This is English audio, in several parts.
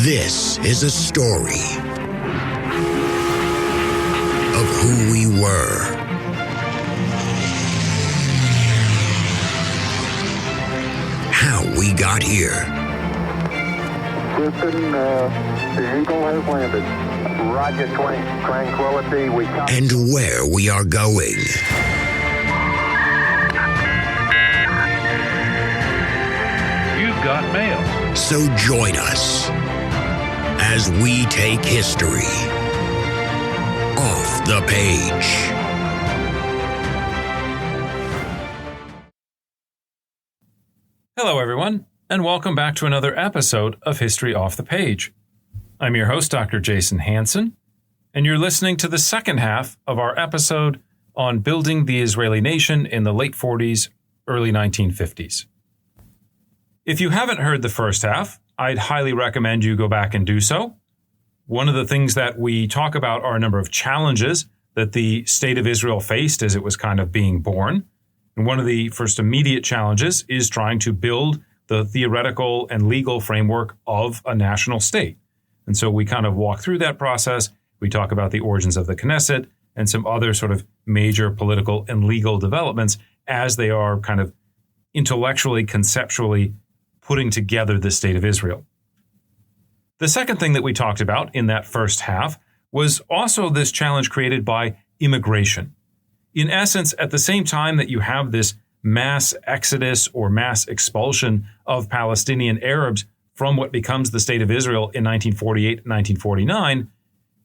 This is a story of who we were, how we got here. Houston, the Eagle has landed. Roger, Tranquility. And where we are going. You've got mail. So join us as we take history off the page. Hello, everyone, and welcome back to another episode of History Off the Page. I'm your host, Dr. Jason Hansen, and you're listening to the second half of our episode on building the Israeli nation in the late 40s, early 1950s. If you haven't heard the first half, I'd highly recommend you go back and do so. One of the things that we talk about are a number of challenges that the state of Israel faced as it was kind of being born. And one of the first immediate challenges is trying to build the theoretical and legal framework of a national state. And so we kind of walk through that process. We talk about the origins of the Knesset and some other sort of major political and legal developments as they are kind of intellectually, conceptually putting together the state of Israel. The second thing that we talked about in that first half was also this challenge created by immigration. In essence, at the same time that you have this mass exodus or mass expulsion of Palestinian Arabs from what becomes the state of Israel in 1948 and 1949,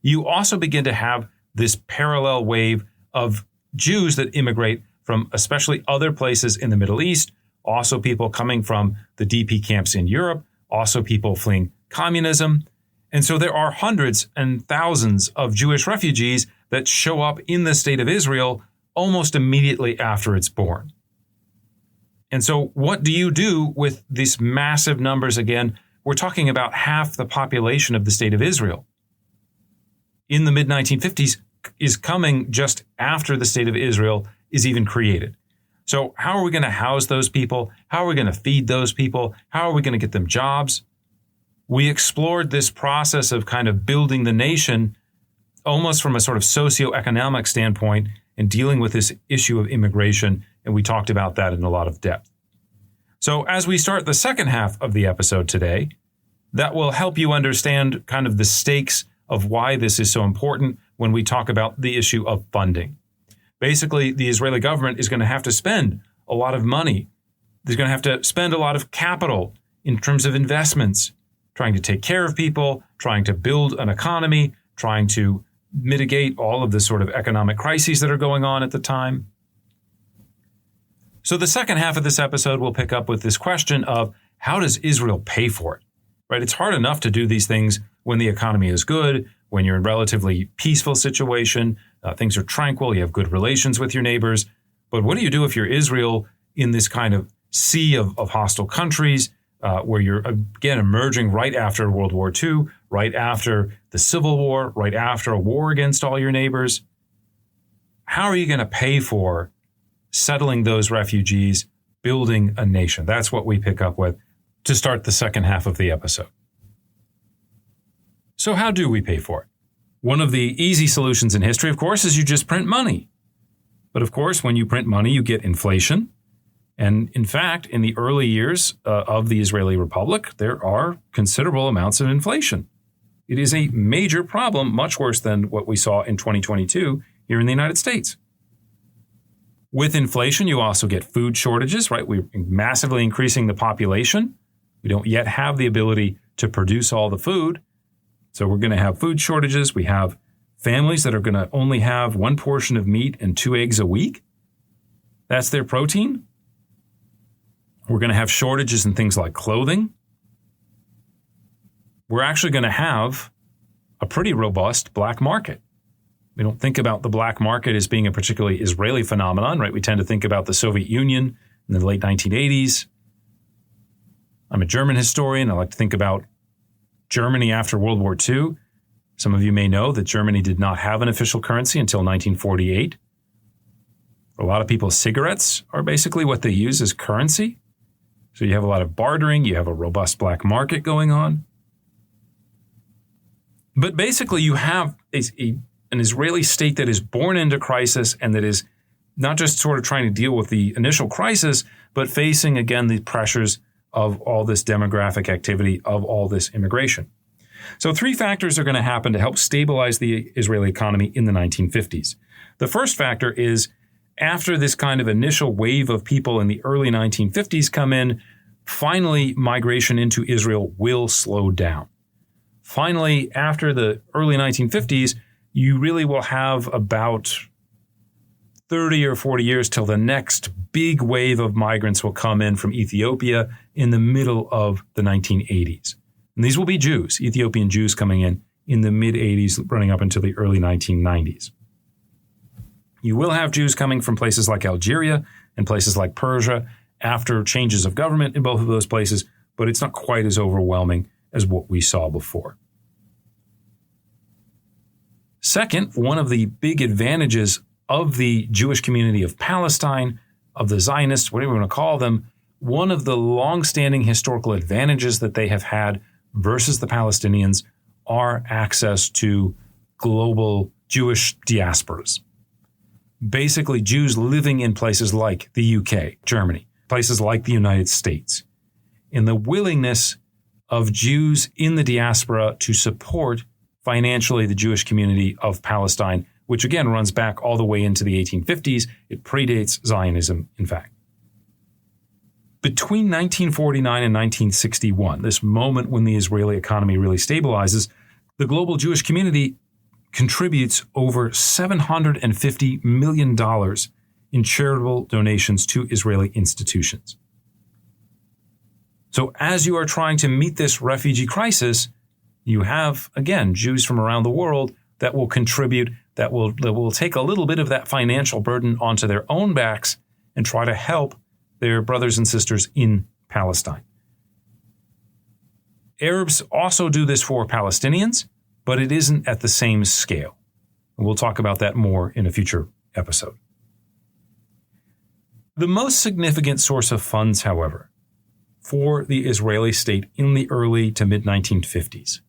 you also begin to have this parallel wave of Jews that immigrate from especially other places in the Middle East, also people coming from the DP camps in Europe, also people fleeing communism. And so there are hundreds and thousands of Jewish refugees that show up in the state of Israel almost immediately after it's born. And so what do you do with these massive numbers? Again, we're talking about half the population of the state of Israel. In the mid-1950s is coming just after the state of Israel is even created. So how are we going to house those people? How are we going to feed those people? How are we going to get them jobs? We explored this process of kind of building the nation almost from a sort of socioeconomic standpoint and dealing with this issue of immigration, and we talked about that in a lot of depth. So as we start the second half of the episode today, that will help you understand kind of the stakes of why this is so important when we talk about the issue of funding. Basically, the Israeli government is going to have to spend a lot of money. They're going to have to spend a lot of capital in terms of investments, trying to take care of people, trying to build an economy, trying to mitigate all of the sort of economic crises that are going on at the time. So the second half of this episode will pick up with this question of how does Israel pay for it, right? It's hard enough to do these things when the economy is good, when you're in a relatively peaceful situation, things are tranquil, you have good relations with your neighbors. But what do you do if you're Israel in this kind of sea of hostile countries where you're, again, emerging right after World War II, right after the Civil War, right after a war against all your neighbors? How are you going to pay for settling those refugees, building a nation? That's what we pick up with to start the second half of the episode. So how do we pay for it? One of the easy solutions in history, of course, is you just print money. But of course, when you print money, you get inflation. And in fact, in the early years of the Israeli Republic, there are considerable amounts of inflation. It is a major problem, much worse than what we saw in 2022 here in the United States. With inflation, you also get food shortages, right? We're massively increasing the population. We don't yet have the ability to produce all the food. So we're going to have food shortages. We have families that are going to only have one portion of meat and 2 eggs a week. That's their protein. We're going to have shortages in things like clothing. We're actually going to have a pretty robust black market. We don't think about the black market as being a particularly Israeli phenomenon, right? We tend to think about the Soviet Union in the late 1980s. I'm a German historian. I like to think about Germany after World War II. Some of you may know that Germany did not have an official currency until 1948. For a lot of people, cigarettes are basically what they use as currency. So you have a lot of bartering. You have a robust black market going on. But basically, you have an Israeli state that is born into crisis and that is not just sort of trying to deal with the initial crisis, but facing, again, the pressures of all this demographic activity, of all this immigration. So 3 factors are going to happen to help stabilize the Israeli economy in the 1950s. The first factor is after this kind of initial wave of people in the early 1950s come in, finally migration into Israel will slow down. Finally, after the early 1950s, you really will have about 30 or 40 years till the next big wave of migrants will come in from Ethiopia in the middle of the 1980s. And these will be Jews, Ethiopian Jews coming in the mid-80s, running up until the early 1990s. You will have Jews coming from places like Algeria and places like Persia after changes of government in both of those places, but it's not quite as overwhelming as what we saw before. Second, one of the big advantages of the Jewish community of Palestine, of the Zionists, whatever you want to call them, one of the long-standing historical advantages that they have had versus the Palestinians are access to global Jewish diasporas. Basically, Jews living in places like the UK, Germany, places like the United States, in the willingness of Jews in the diaspora to support financially the Jewish community of Palestine, which again runs back all the way into the 1850s. It predates Zionism, in fact. Between 1949 and 1961, this moment when the Israeli economy really stabilizes, the global Jewish community contributes over $750 million in charitable donations to Israeli institutions. So as you are trying to meet this refugee crisis, you have, again, Jews from around the world that will contribute, that will take a little bit of that financial burden onto their own backs and try to help their brothers and sisters in Palestine. Arabs also do this for Palestinians, but it isn't at the same scale. And we'll talk about that more in a future episode. The most significant source of funds, however, for the Israeli state in the early to mid-1950s,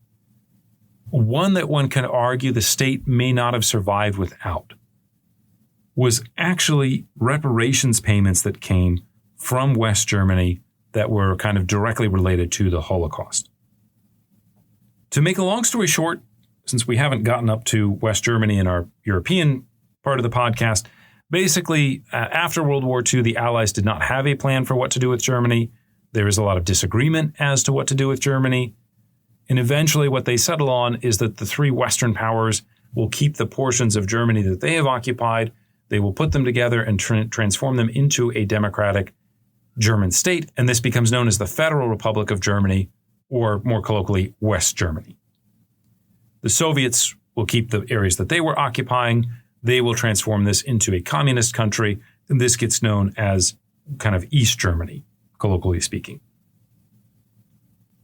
one that one can argue the state may not have survived without, was actually reparations payments that came from West Germany that were kind of directly related to the Holocaust. To make a long story short, since we haven't gotten up to West Germany in our European part of the podcast, basically, after World War II, the Allies did not have a plan for what to do with Germany. There is a lot of disagreement as to what to do with Germany. And eventually what they settle on is that the 3 Western powers will keep the portions of Germany that they have occupied. They will put them together and transform them into a democratic German state. And this becomes known as the Federal Republic of Germany, or more colloquially, West Germany. The Soviets will keep the areas that they were occupying. They will transform this into a communist country. And this gets known as kind of East Germany, colloquially speaking.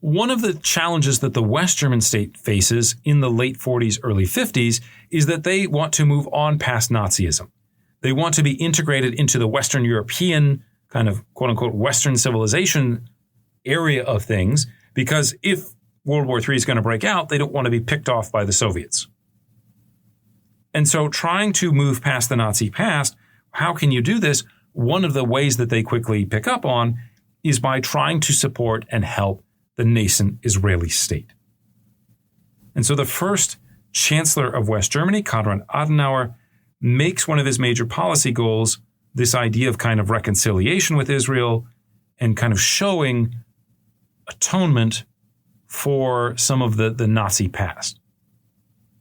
One of the challenges that the West German state faces in the late 40s, early 50s is that they want to move on past Nazism. They want to be integrated into the Western European kind of quote-unquote Western civilization area of things, because if World War III is going to break out, they don't want to be picked off by the Soviets. And so trying to move past the Nazi past, how can you do this? One of the ways that they quickly pick up on is by trying to support and help the nascent Israeli state. And so the first chancellor of West Germany, Konrad Adenauer, makes one of his major policy goals this idea of kind of reconciliation with Israel and kind of showing atonement for some of the Nazi past.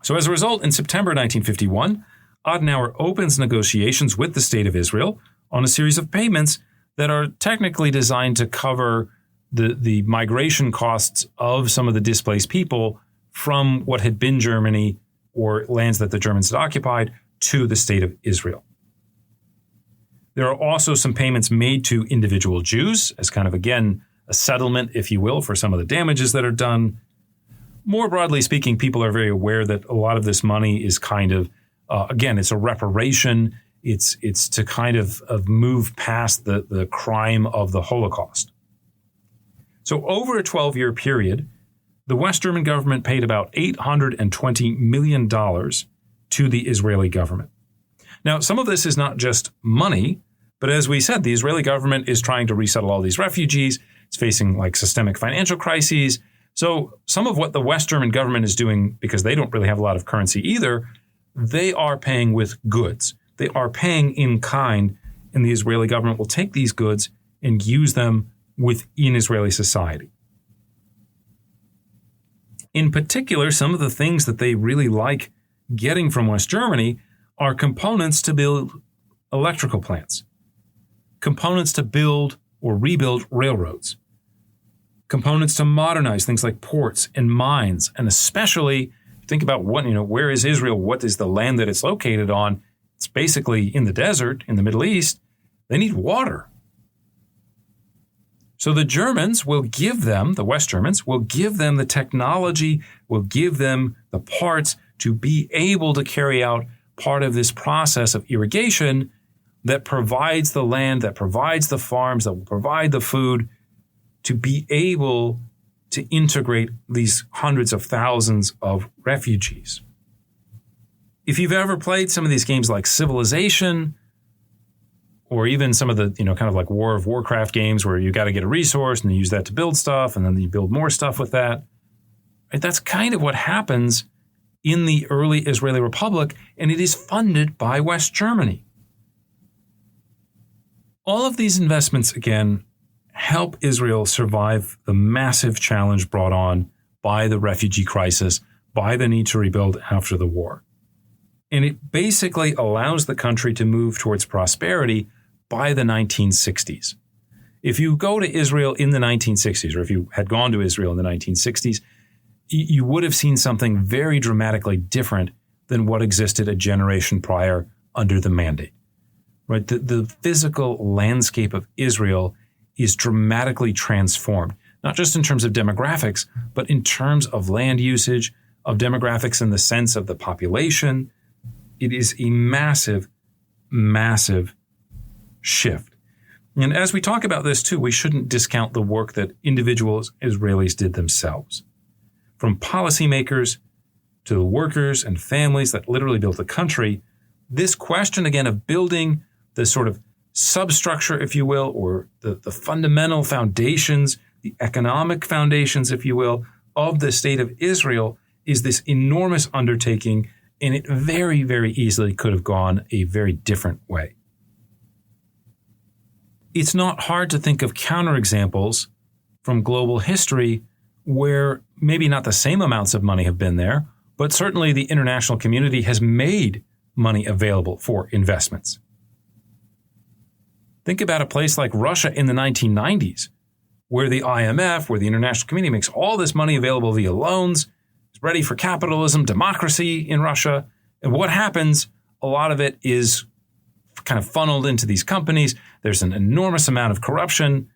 So as a result, in September 1951, Adenauer opens negotiations with the State of Israel on a series of payments that are technically designed to cover the migration costs of some of the displaced people from what had been Germany or lands that the Germans had occupied to the State of Israel. There are also some payments made to individual Jews as kind of, again, a settlement, if you will, for some of the damages that are done. More broadly speaking, people are very aware that a lot of this money is kind of, again, it's a reparation. It's to kind of move past the crime of the Holocaust. So over a 12-year period, the West German government paid about $820 million to the Israeli government. Now, some of this is not just money, but as we said, the Israeli government is trying to resettle all these refugees. It's facing like systemic financial crises. So some of what the West German government is doing, because they don't really have a lot of currency either, they are paying with goods. They are paying in kind, and the Israeli government will take these goods and use them within Israeli society. In particular, some of the things that they really like getting from West Germany are components to build electrical plants, components to build or rebuild railroads, components to modernize things like ports and mines, and especially think about where is Israel? What is the land that it's located on? It's basically in the desert in the Middle East. They need water. So the Germans will give them, the West Germans, will give them the technology, will give them the parts to be able to carry out part of this process of irrigation that provides the land, that provides the farms, that will provide the food to be able to integrate these hundreds of thousands of refugees. If you've ever played some of these games like Civilization, or even some of the, kind of like War of Warcraft games where you got to get a resource and you use that to build stuff and then you build more stuff with that, right? That's kind of what happens in the early Israeli Republic, and it is funded by West Germany. All of these investments, again, help Israel survive the massive challenge brought on by the refugee crisis, by the need to rebuild after the war. And it basically allows the country to move towards prosperity by the 1960s. If you go to Israel in the 1960s, or if you had gone to Israel in the 1960s, you would have seen something very dramatically different than what existed a generation prior under the Mandate. Right? The physical landscape of Israel is dramatically transformed, not just in terms of demographics, but in terms of land usage, of demographics in the sense of the population. It is a massive, massive shift. And as we talk about this too, we shouldn't discount the work that individual Israelis did themselves. From policymakers to the workers and families that literally built the country, this question again of building the sort of substructure, if you will, or the fundamental foundations, the economic foundations, if you will, of the state of Israel is this enormous undertaking, and it very, very easily could have gone a very different way. It's not hard to think of counterexamples from global history where maybe not the same amounts of money have been there, but certainly the international community has made money available for investments. Think about a place like Russia in the 1990s, where the IMF, where the international community makes all this money available via loans, is ready for capitalism, democracy in Russia. And what happens, a lot of it is kind of funneled into these companies. There's an enormous amount of corruption,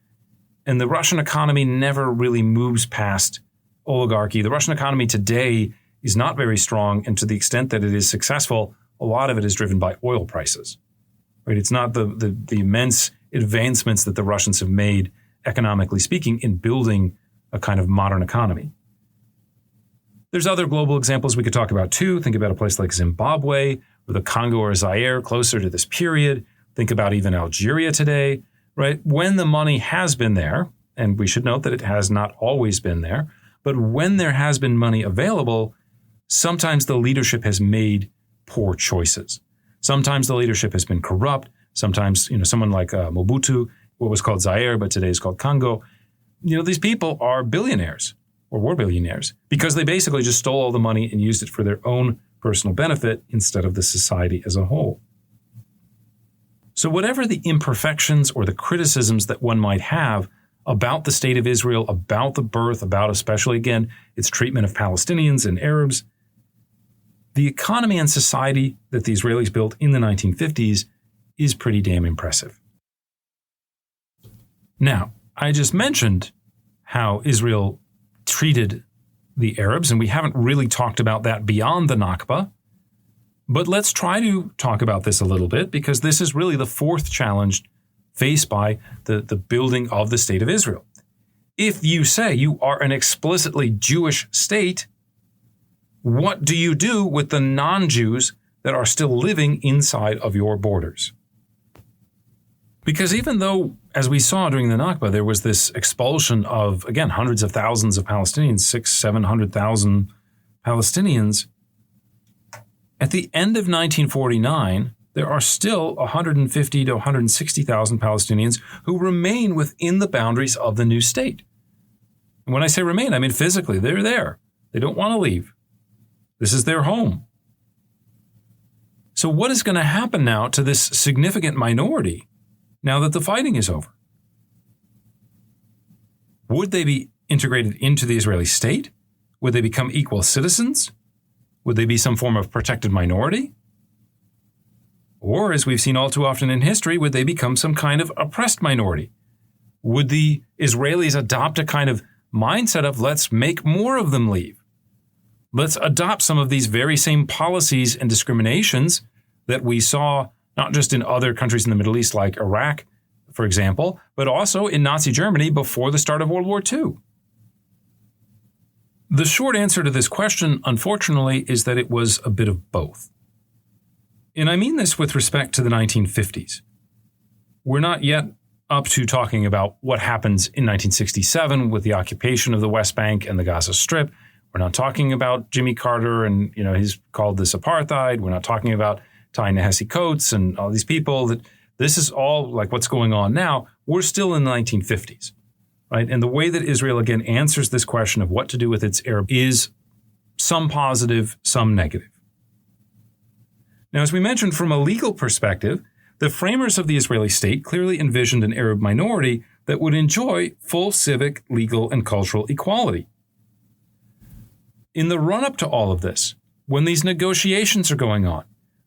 and the Russian economy never really moves past oligarchy. The Russian economy today is not very strong, and to the extent that it is successful, a lot of it is driven by oil prices. Right? It's not the immense advancements that the Russians have made, economically speaking, in building a kind of modern economy. There's other global examples we could talk about too. Think about a place like Zimbabwe, or the Congo or Zaire closer to this period. Think about even Algeria today, right? When the money has been there, and we should note that it has not always been there, but when there has been money available, sometimes the leadership has made poor choices. Sometimes the leadership has been corrupt. Sometimes, someone like Mobutu, what was called Zaire, but today is called Congo. These people are billionaires, or were billionaires, because they basically just stole all the money and used it for their own personal benefit instead of the society as a whole. So whatever the imperfections or the criticisms that one might have about the state of Israel, about the birth, about especially, again, its treatment of Palestinians and Arabs, the economy and society that the Israelis built in the 1950s is pretty damn impressive. Now, I just mentioned how Israel treated the Arabs, and we haven't really talked about that beyond the Nakba. But let's try to talk about this a little bit, because this is really the fourth challenge faced by the building of the state of Israel. if you say you are an explicitly Jewish state, what do you do with the non-Jews that are still living inside of your borders? Because even though, as we saw during the Nakba, there was this expulsion of, again, hundreds of thousands of Palestinians, 600,000-700,000 Palestinians, at the end of 1949, there are still 150 to 160,000 Palestinians who remain within the boundaries of the new state. And when I say remain, I mean physically, they're there. They don't want to leave. This is their home. So what is going to happen now to this significant minority now that the fighting is over? Would they be integrated into the Israeli state? Would they become equal citizens? Would they be some form of protected minority? Or, as we've seen all too often in history, would they become some kind of oppressed minority? Would the Israelis adopt a kind of mindset of, let's make more of them leave? Let's adopt some of these very same policies and discriminations that we saw not just in other countries in the Middle East like Iraq, for example, but also in Nazi Germany before the start of World War II? The short answer to this question, unfortunately, is that it was a bit of both. And I mean this with respect to the 1950s. We're not yet up to talking about what happens in 1967 with the occupation of the West Bank and the Gaza Strip. We're not talking about Jimmy Carter and, he's called this apartheid. We're not talking about Ta-Nehisi Coates and all these people. That this is all like what's going on now. We're still in the 1950s, right? And the way that Israel, again, answers this question of what to do with its Arab is some positive, some negative. Now, as we mentioned, from a legal perspective, the framers of the Israeli state clearly envisioned an Arab minority that would enjoy full civic, legal, and cultural equality. In the run-up to all of this, when these negotiations are going on,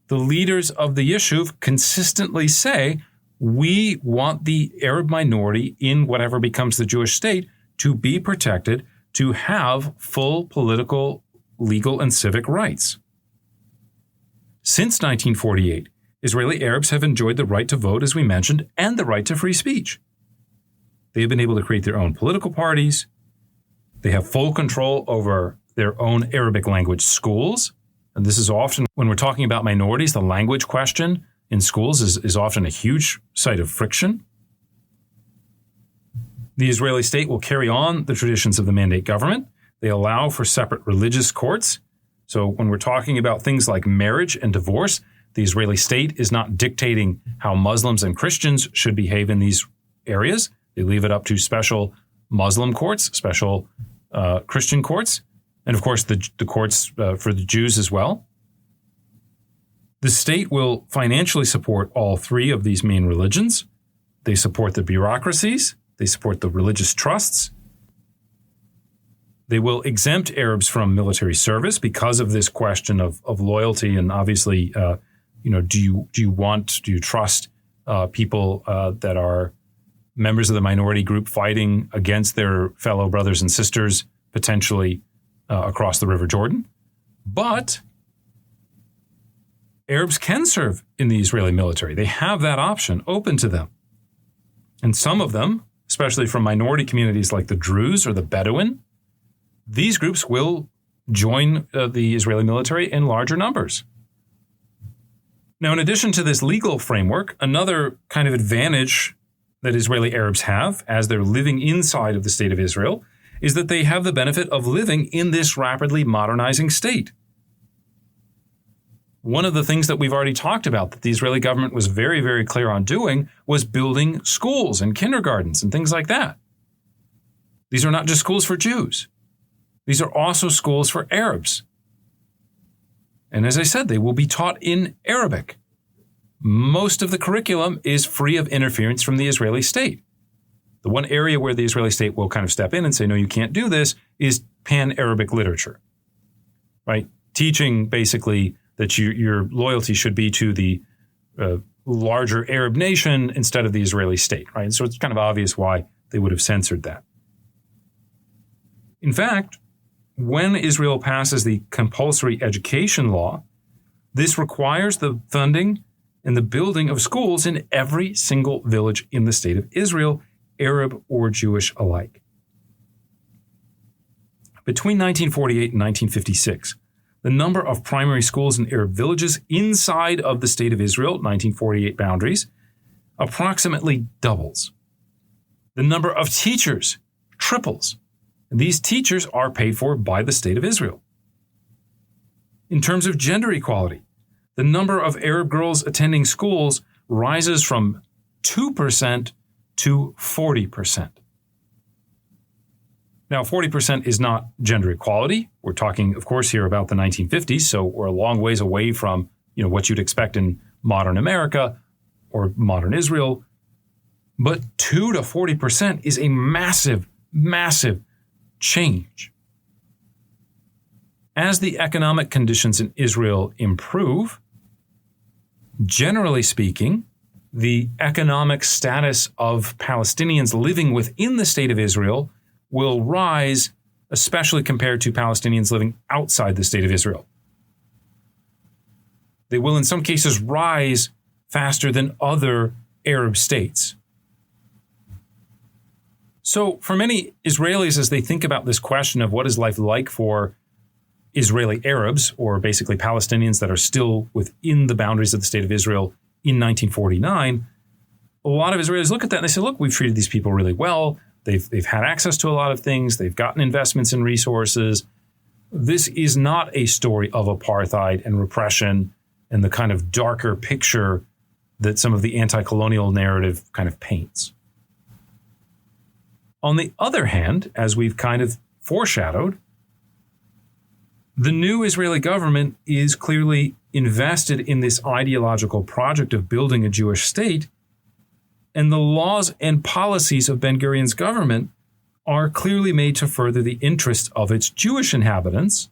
the leaders of the Yishuv consistently say, we want the Arab minority in whatever becomes the Jewish state to be protected, to have full political, legal, and civic rights. Since 1948, Israeli Arabs have enjoyed the right to vote, as we mentioned, and the right to free speech. They have been able to create their own political parties. They have full control over their own Arabic language schools. And this is often, when we're talking about minorities, the language question in schools is often a huge site of friction. The Israeli state will carry on the traditions of the mandate government. They allow for separate religious courts. So when we're talking about things like marriage and divorce, the Israeli state is not dictating how Muslims and Christians should behave in these areas. They leave it up to special Muslim courts, special Christian courts, and of course the courts for the Jews as well. The state will financially support all three of these main religions. They support the bureaucracies. They support the religious trusts. They will exempt Arabs from military service because of this question of loyalty. And obviously, do you trust people that are members of the minority group fighting against their fellow brothers and sisters, potentially across the River Jordan? But Arabs can serve in the Israeli military. They have that option open to them. And some of them, especially from minority communities like the Druze or the Bedouin, these groups will join the Israeli military in larger numbers. Now, in addition to this legal framework, another kind of advantage that Israeli Arabs have as they're living inside of the state of Israel is that they have the benefit of living in this rapidly modernizing state. One of the things that we've already talked about that the Israeli government was very, very clear on doing was building schools and kindergartens and things like that. These are not just schools for Jews. These are also schools for Arabs. And as I said, they will be taught in Arabic. Most of the curriculum is free of interference from the Israeli state. The one area where the Israeli state will kind of step in and say, no, you can't do this, is pan-Arabic literature, right? Teaching basically that your loyalty should be to the larger Arab nation instead of the Israeli state, right? So it's kind of obvious why they would have censored that. In fact, when Israel passes the compulsory education law, this requires the funding and the building of schools in every single village in the state of Israel, Arab or Jewish alike. between 1948 and 1956, the number of primary schools in Arab villages inside of the State of Israel, 1948 boundaries, approximately doubles. The number of teachers triples. And these teachers are paid for by the State of Israel. In terms of gender equality, the number of Arab girls attending schools rises from 2% to 40%. Now, 40% is not gender equality. We're talking, of course, here about the 1950s, so we're a long ways away from, what you'd expect in modern America or modern Israel. But 2 to 40% is a massive, massive change. As the economic conditions in Israel improve, generally speaking, the economic status of Palestinians living within the State of Israel will rise, especially compared to Palestinians living outside the State of Israel. They will, in some cases, rise faster than other Arab states. So for many Israelis, as they think about this question of what is life like for Israeli Arabs, or basically Palestinians that are still within the boundaries of the State of Israel in 1949, a lot of Israelis look at that and they say, look, we've treated these people really well. They've had access to a lot of things. They've gotten investments in resources. This is not a story of apartheid and repression and the kind of darker picture that some of the anti-colonial narrative kind of paints. On the other hand, as we've kind of foreshadowed, the new Israeli government is clearly invested in this ideological project of building a Jewish state, and the laws and policies of Ben-Gurion's government are clearly made to further the interests of its Jewish inhabitants.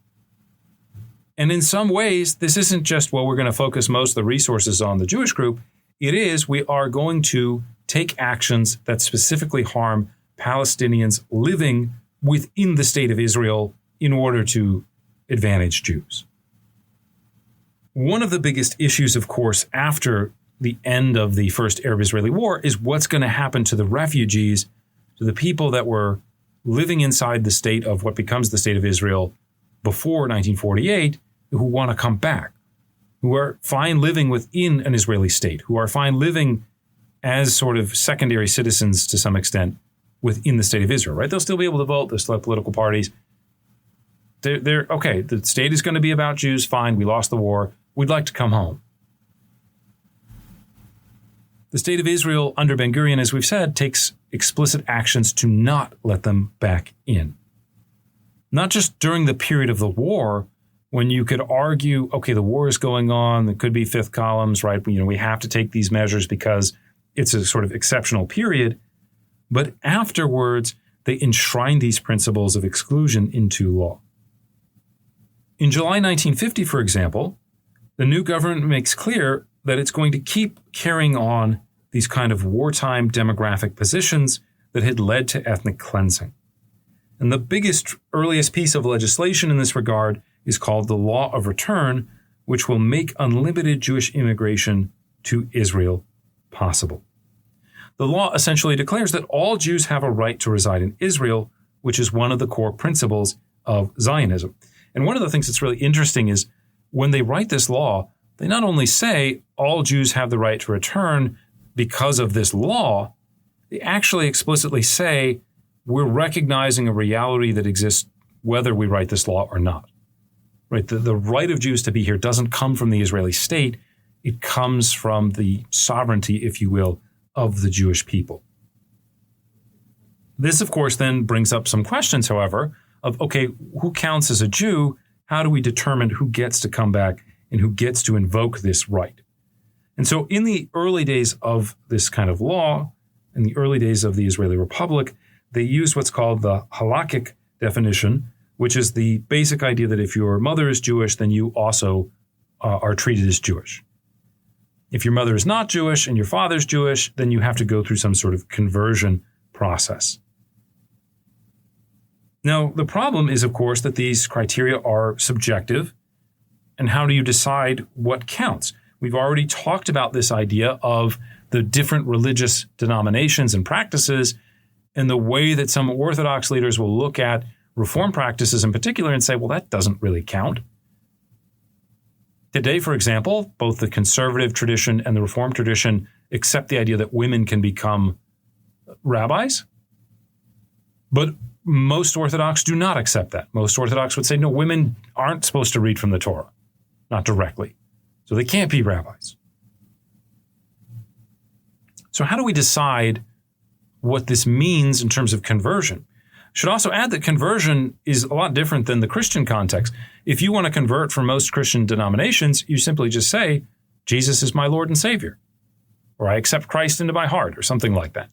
And in some ways, this isn't just, well, we're going to focus most of the resources on the Jewish group. It is, we are going to take actions that specifically harm Palestinians living within the State of Israel in order to advantage Jews. One of the biggest issues, of course, after the end of the first Arab-Israeli war is what's going to happen to the refugees, to the people that were living inside the state of what becomes the State of Israel before 1948, who want to come back, who are fine living within an Israeli state, who are fine living as sort of secondary citizens to some extent within the State of Israel, right? They'll still be able to vote. They'll still have political parties. They're okay. The state is going to be about Jews. Fine. We lost the war. We'd like to come home. The State of Israel under Ben-Gurion, as we've said, takes explicit actions to not let them back in. Not just during the period of the war, when you could argue, okay, the war is going on, there could be fifth columns, right? We have to take these measures because it's a sort of exceptional period. But afterwards, they enshrine these principles of exclusion into law. In July 1950, for example, the new government makes clear that it's going to keep carrying on these kind of wartime demographic positions that had led to ethnic cleansing. And the biggest, earliest piece of legislation in this regard is called the Law of Return, which will make unlimited Jewish immigration to Israel possible. The law essentially declares that all Jews have a right to reside in Israel, which is one of the core principles of Zionism. And one of the things that's really interesting is when they write this law, they not only say all Jews have the right to return because of this law, they actually explicitly say we're recognizing a reality that exists whether we write this law or not. Right? The right of Jews to be here doesn't come from the Israeli state. It comes from the sovereignty, if you will, of the Jewish people. This, of course, then brings up some questions, however, of, okay, who counts as a Jew? How do we determine who gets to come back and who gets to invoke this right? And so in the early days of this kind of law, in the early days of the Israeli Republic, they used what's called the halakhic definition, which is the basic idea that if your mother is Jewish, then you also are treated as Jewish. If your mother is not Jewish and your father's Jewish, then you have to go through some sort of conversion process. Now, the problem is, of course, that these criteria are subjective. And how do you decide what counts? We've already talked about this idea of the different religious denominations and practices and the way that some Orthodox leaders will look at Reform practices in particular and say, well, that doesn't really count. Today, for example, both the conservative tradition and the Reform tradition accept the idea that women can become rabbis, but most Orthodox do not accept that. Most Orthodox would say, no, women aren't supposed to read from the Torah, not directly, so they can't be rabbis. So how do we decide what this means in terms of conversion? Should also add that conversion is a lot different than the Christian context. If you want to convert from most Christian denominations, you simply just say, Jesus is my Lord and Savior, or I accept Christ into my heart, or something like that.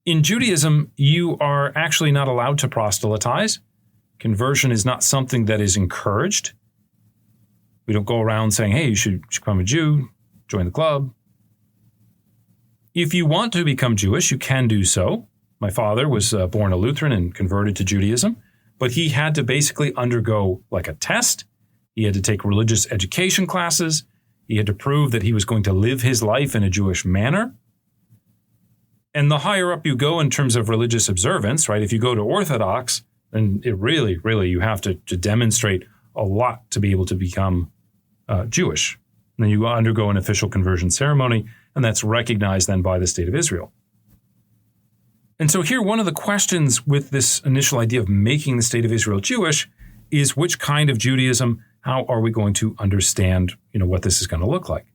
In Judaism, you are actually not allowed to proselytize. Conversion is not something that is encouraged. We don't go around saying, hey, you should become a Jew, join the club. If you want to become Jewish, you can do so. My father was born a Lutheran and converted to Judaism, but he had to basically undergo like a test. He had to take religious education classes. He had to prove that he was going to live his life in a Jewish manner. And the higher up you go in terms of religious observance, right? If you go to Orthodox, then it really, you have to demonstrate a lot to be able to become Jewish. And then you undergo an official conversion ceremony, and that's recognized then by the State of Israel. And so here, one of the questions with this initial idea of making the State of Israel Jewish is which kind of Judaism, how are we going to understand, what this is going to look like?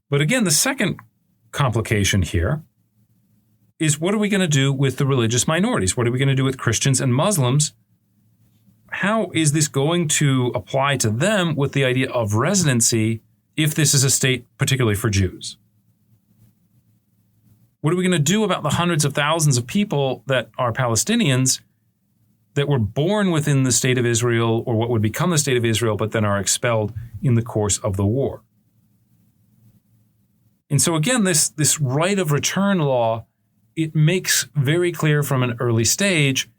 But again, the second complication here is what are we going to do with the religious minorities? What are we going to do with Christians and Muslims? How is this going to apply to them with the idea of residency if this is a state particularly for Jews? What are we going to do about the hundreds of thousands of people that are Palestinians that were born within the State of Israel or what would become the State of Israel, but then are expelled in the course of the war? And so again, this right of return law, it makes very clear from an early stage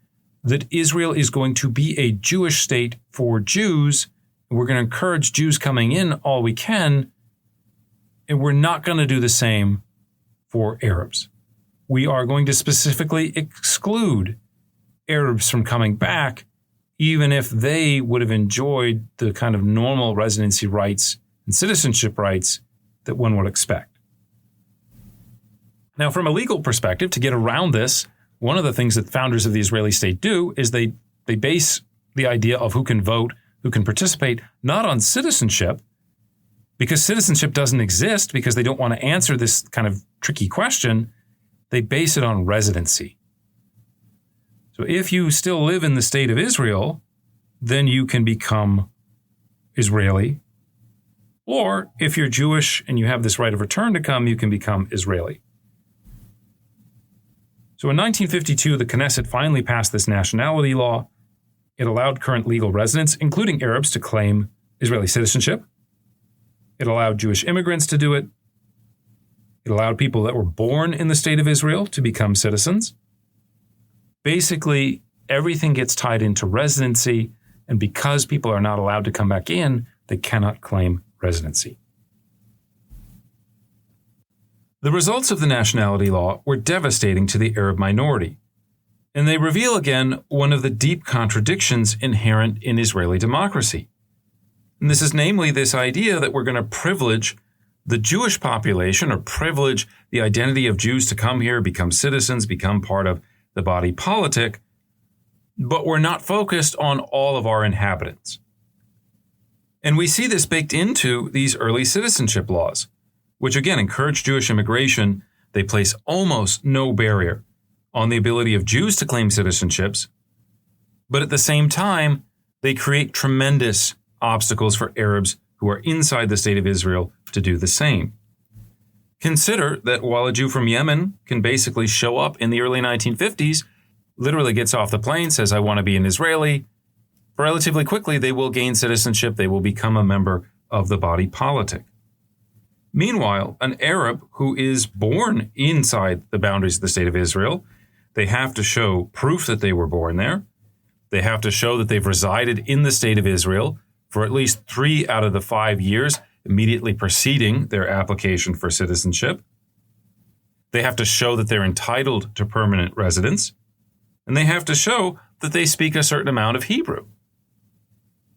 that Israel is going to be a Jewish state for Jews. We're going to encourage Jews coming in all we can, and we're not going to do the same for Arabs. We are going to specifically exclude Arabs from coming back, even if they would have enjoyed the kind of normal residency rights and citizenship rights that one would expect. Now, from a legal perspective, to get around this, one of the things that founders of the Israeli state do is they base the idea of who can vote, who can participate, not on citizenship, because citizenship doesn't exist, because they don't want to answer this kind of tricky question. They base it on residency. So if you still live in the State of Israel, then you can become Israeli. Or if you're Jewish and you have this right of return to come, you can become Israeli. So in 1952, the Knesset finally passed this nationality law. It allowed current legal residents, including Arabs, to claim Israeli citizenship. It allowed Jewish immigrants to do it. It allowed people that were born in the State of Israel to become citizens. Basically, everything gets tied into residency, and because people are not allowed to come back in, they cannot claim residency. The results of the nationality law were devastating to the Arab minority, and they reveal again one of the deep contradictions inherent in Israeli democracy. And this is namely this idea that we're going to privilege the Jewish population or privilege the identity of Jews to come here, become citizens, become part of the body politic, but we're not focused on all of our inhabitants. And we see this baked into these early citizenship laws, which again encourage Jewish immigration. They place almost no barrier on the ability of Jews to claim citizenships, but at the same time, they create tremendous obstacles for Arabs who are inside the State of Israel to do the same. Consider that while a Jew from Yemen can basically show up in the early 1950s, literally gets off the plane, says, I want to be an Israeli, relatively quickly they will gain citizenship, they will become a member of the body politic. Meanwhile, an Arab who is born inside the boundaries of the State of Israel, they have to show proof that they were born there. They have to show that they've resided in the State of Israel for at least 3 out of the 5 years immediately preceding their application for citizenship. They have to show that they're entitled to permanent residence. And they have to show that they speak a certain amount of Hebrew.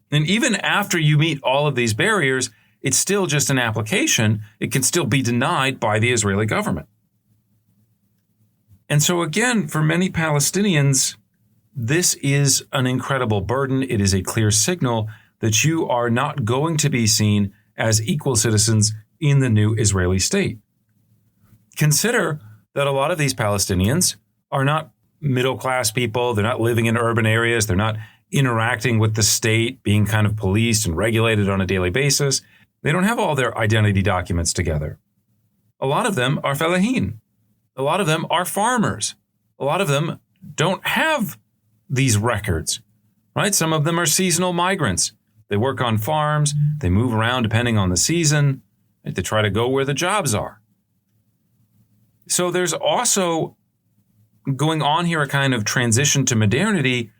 And even after you meet all of these barriers, it's still just an application. It can still be denied by the Israeli government. And so again, for many Palestinians, this is an incredible burden. It is a clear signal that you are not going to be seen as equal citizens in the new Israeli state. Consider that a lot of these Palestinians are not middle-class people. They're not living in urban areas. They're not interacting with the state, being kind of policed and regulated on a daily basis. They don't have all their identity documents together. A lot of them are fellahin. A lot of them are farmers. A lot of them don't have these records, right? Some of them are seasonal migrants. They work on farms. They move around depending on the season. They try to go where the jobs are. So there's also going on here a kind of transition to modernity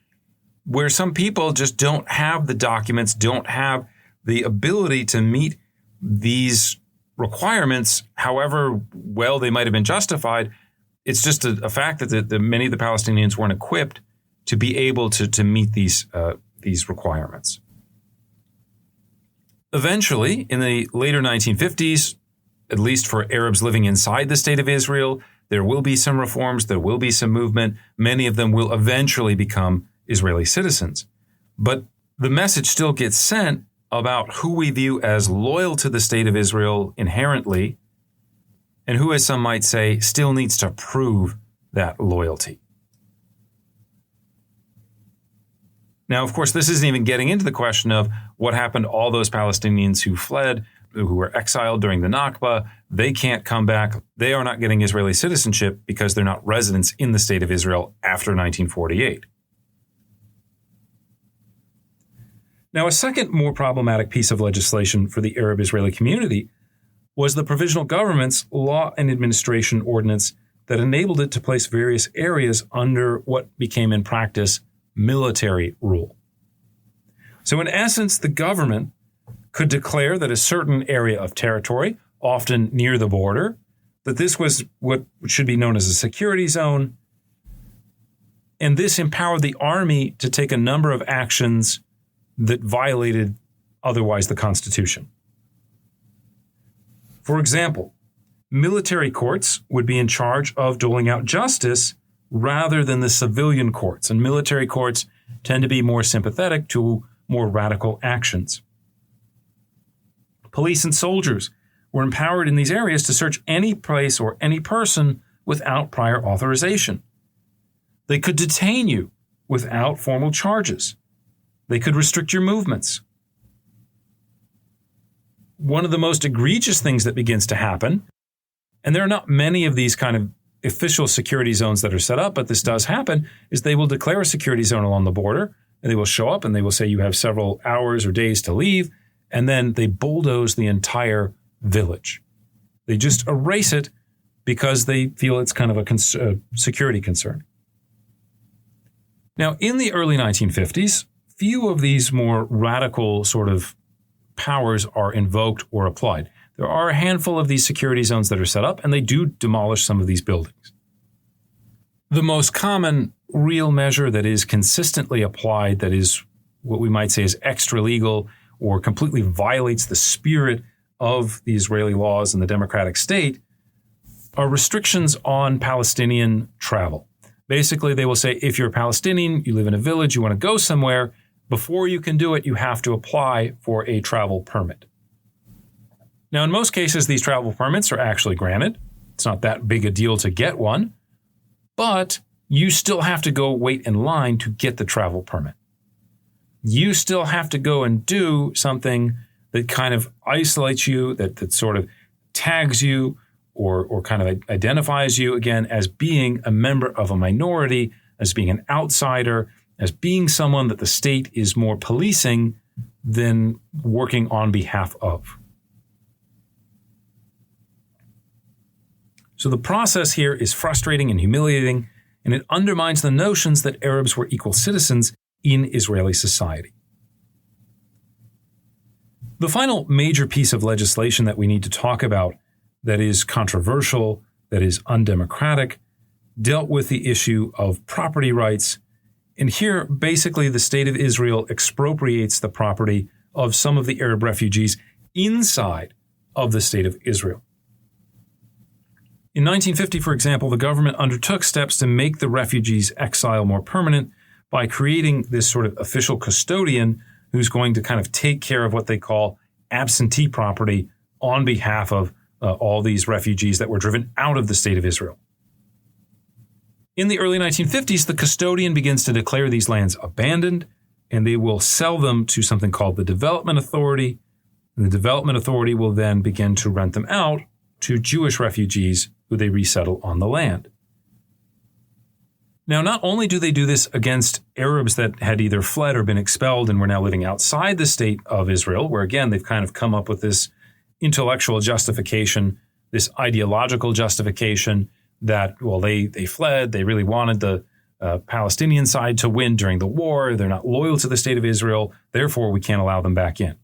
where some people just don't have the documents, don't have the ability to meet these requirements, however well they might have been justified. It's just a fact that many of the Palestinians weren't equipped to be able to meet these requirements. Eventually, in the later 1950s, at least for Arabs living inside the state of Israel, there will be some reforms, there will be some movement. Many of them will eventually become Israeli citizens. But the message still gets sent about who we view as loyal to the state of Israel inherently, and who, as some might say, still needs to prove that loyalty. Now, of course, this isn't even getting into the question of what happened to all those Palestinians who fled, who were exiled during the Nakba. They can't come back. They are not getting Israeli citizenship because they're not residents in the state of Israel after 1948. Now, a second more problematic piece of legislation for the Arab Israeli community was the Provisional Government's Law and Administration Ordinance that enabled it to place various areas under what became in practice military rule. So in essence, the government could declare that a certain area of territory, often near the border, that this was what should be known as a security zone, and this empowered the army to take a number of actions that violated otherwise the Constitution. For example, military courts would be in charge of doling out justice rather than the civilian courts, and military courts tend to be more sympathetic to more radical actions. Police and soldiers were empowered in these areas to search any place or any person without prior authorization. They could detain you without formal charges. They could restrict your movements. One of the most egregious things that begins to happen, and there are not many of these kind of official security zones that are set up, but this does happen, is they will declare a security zone along the border, and they will show up and they will say you have several hours or days to leave, and then they bulldoze the entire village. They just erase it because they feel it's kind of a security concern. Now, in the early 1950s, few of these more radical sort of powers are invoked or applied. There are a handful of these security zones that are set up, and they do demolish some of these buildings. The most common real measure that is consistently applied, that is what we might say is extra legal or completely violates the spirit of the Israeli laws and the democratic state, are restrictions on Palestinian travel. Basically, they will say, if you're a Palestinian, you live in a village, you want to go somewhere, before you can do it, you have to apply for a travel permit. Now, in most cases, these travel permits are actually granted. It's not that big a deal to get one, but you still have to go wait in line to get the travel permit. You still have to go and do something that kind of isolates you, that sort of tags you or kind of identifies you, again, as being a member of a minority, as being an outsider, as being someone that the state is more policing than working on behalf of. So the process here is frustrating and humiliating, and it undermines the notions that Arabs were equal citizens in Israeli society. The final major piece of legislation that we need to talk about that is controversial, that is undemocratic, dealt with the issue of property rights. And here, basically, the state of Israel expropriates the property of some of the Arab refugees inside of the state of Israel. In 1950, for example, the government undertook steps to make the refugees' exile more permanent by creating this sort of official custodian who's going to kind of take care of what they call absentee property on behalf of all these refugees that were driven out of the state of Israel. In the early 1950s, the custodian begins to declare these lands abandoned, and they will sell them to something called the Development Authority. And the Development Authority will then begin to rent them out to Jewish refugees who they resettle on the land. Now, not only do they do this against Arabs that had either fled or been expelled and were now living outside the state of Israel, where again, they've kind of come up with this intellectual justification, this ideological justification that, well, they fled, they really wanted the Palestinian side to win during the war, they're not loyal to the state of Israel, therefore we can't allow them back in.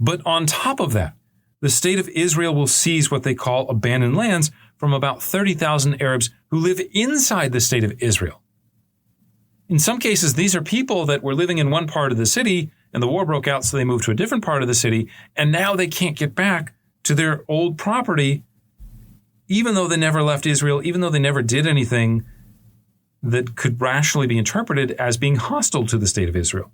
But on top of that, the state of Israel will seize what they call abandoned lands from about 30,000 Arabs who live inside the state of Israel. In some cases, these are people that were living in one part of the city and the war broke out, so they moved to a different part of the city, and now they can't get back to their old property, even though they never left Israel, even though they never did anything that could rationally be interpreted as being hostile to the state of Israel.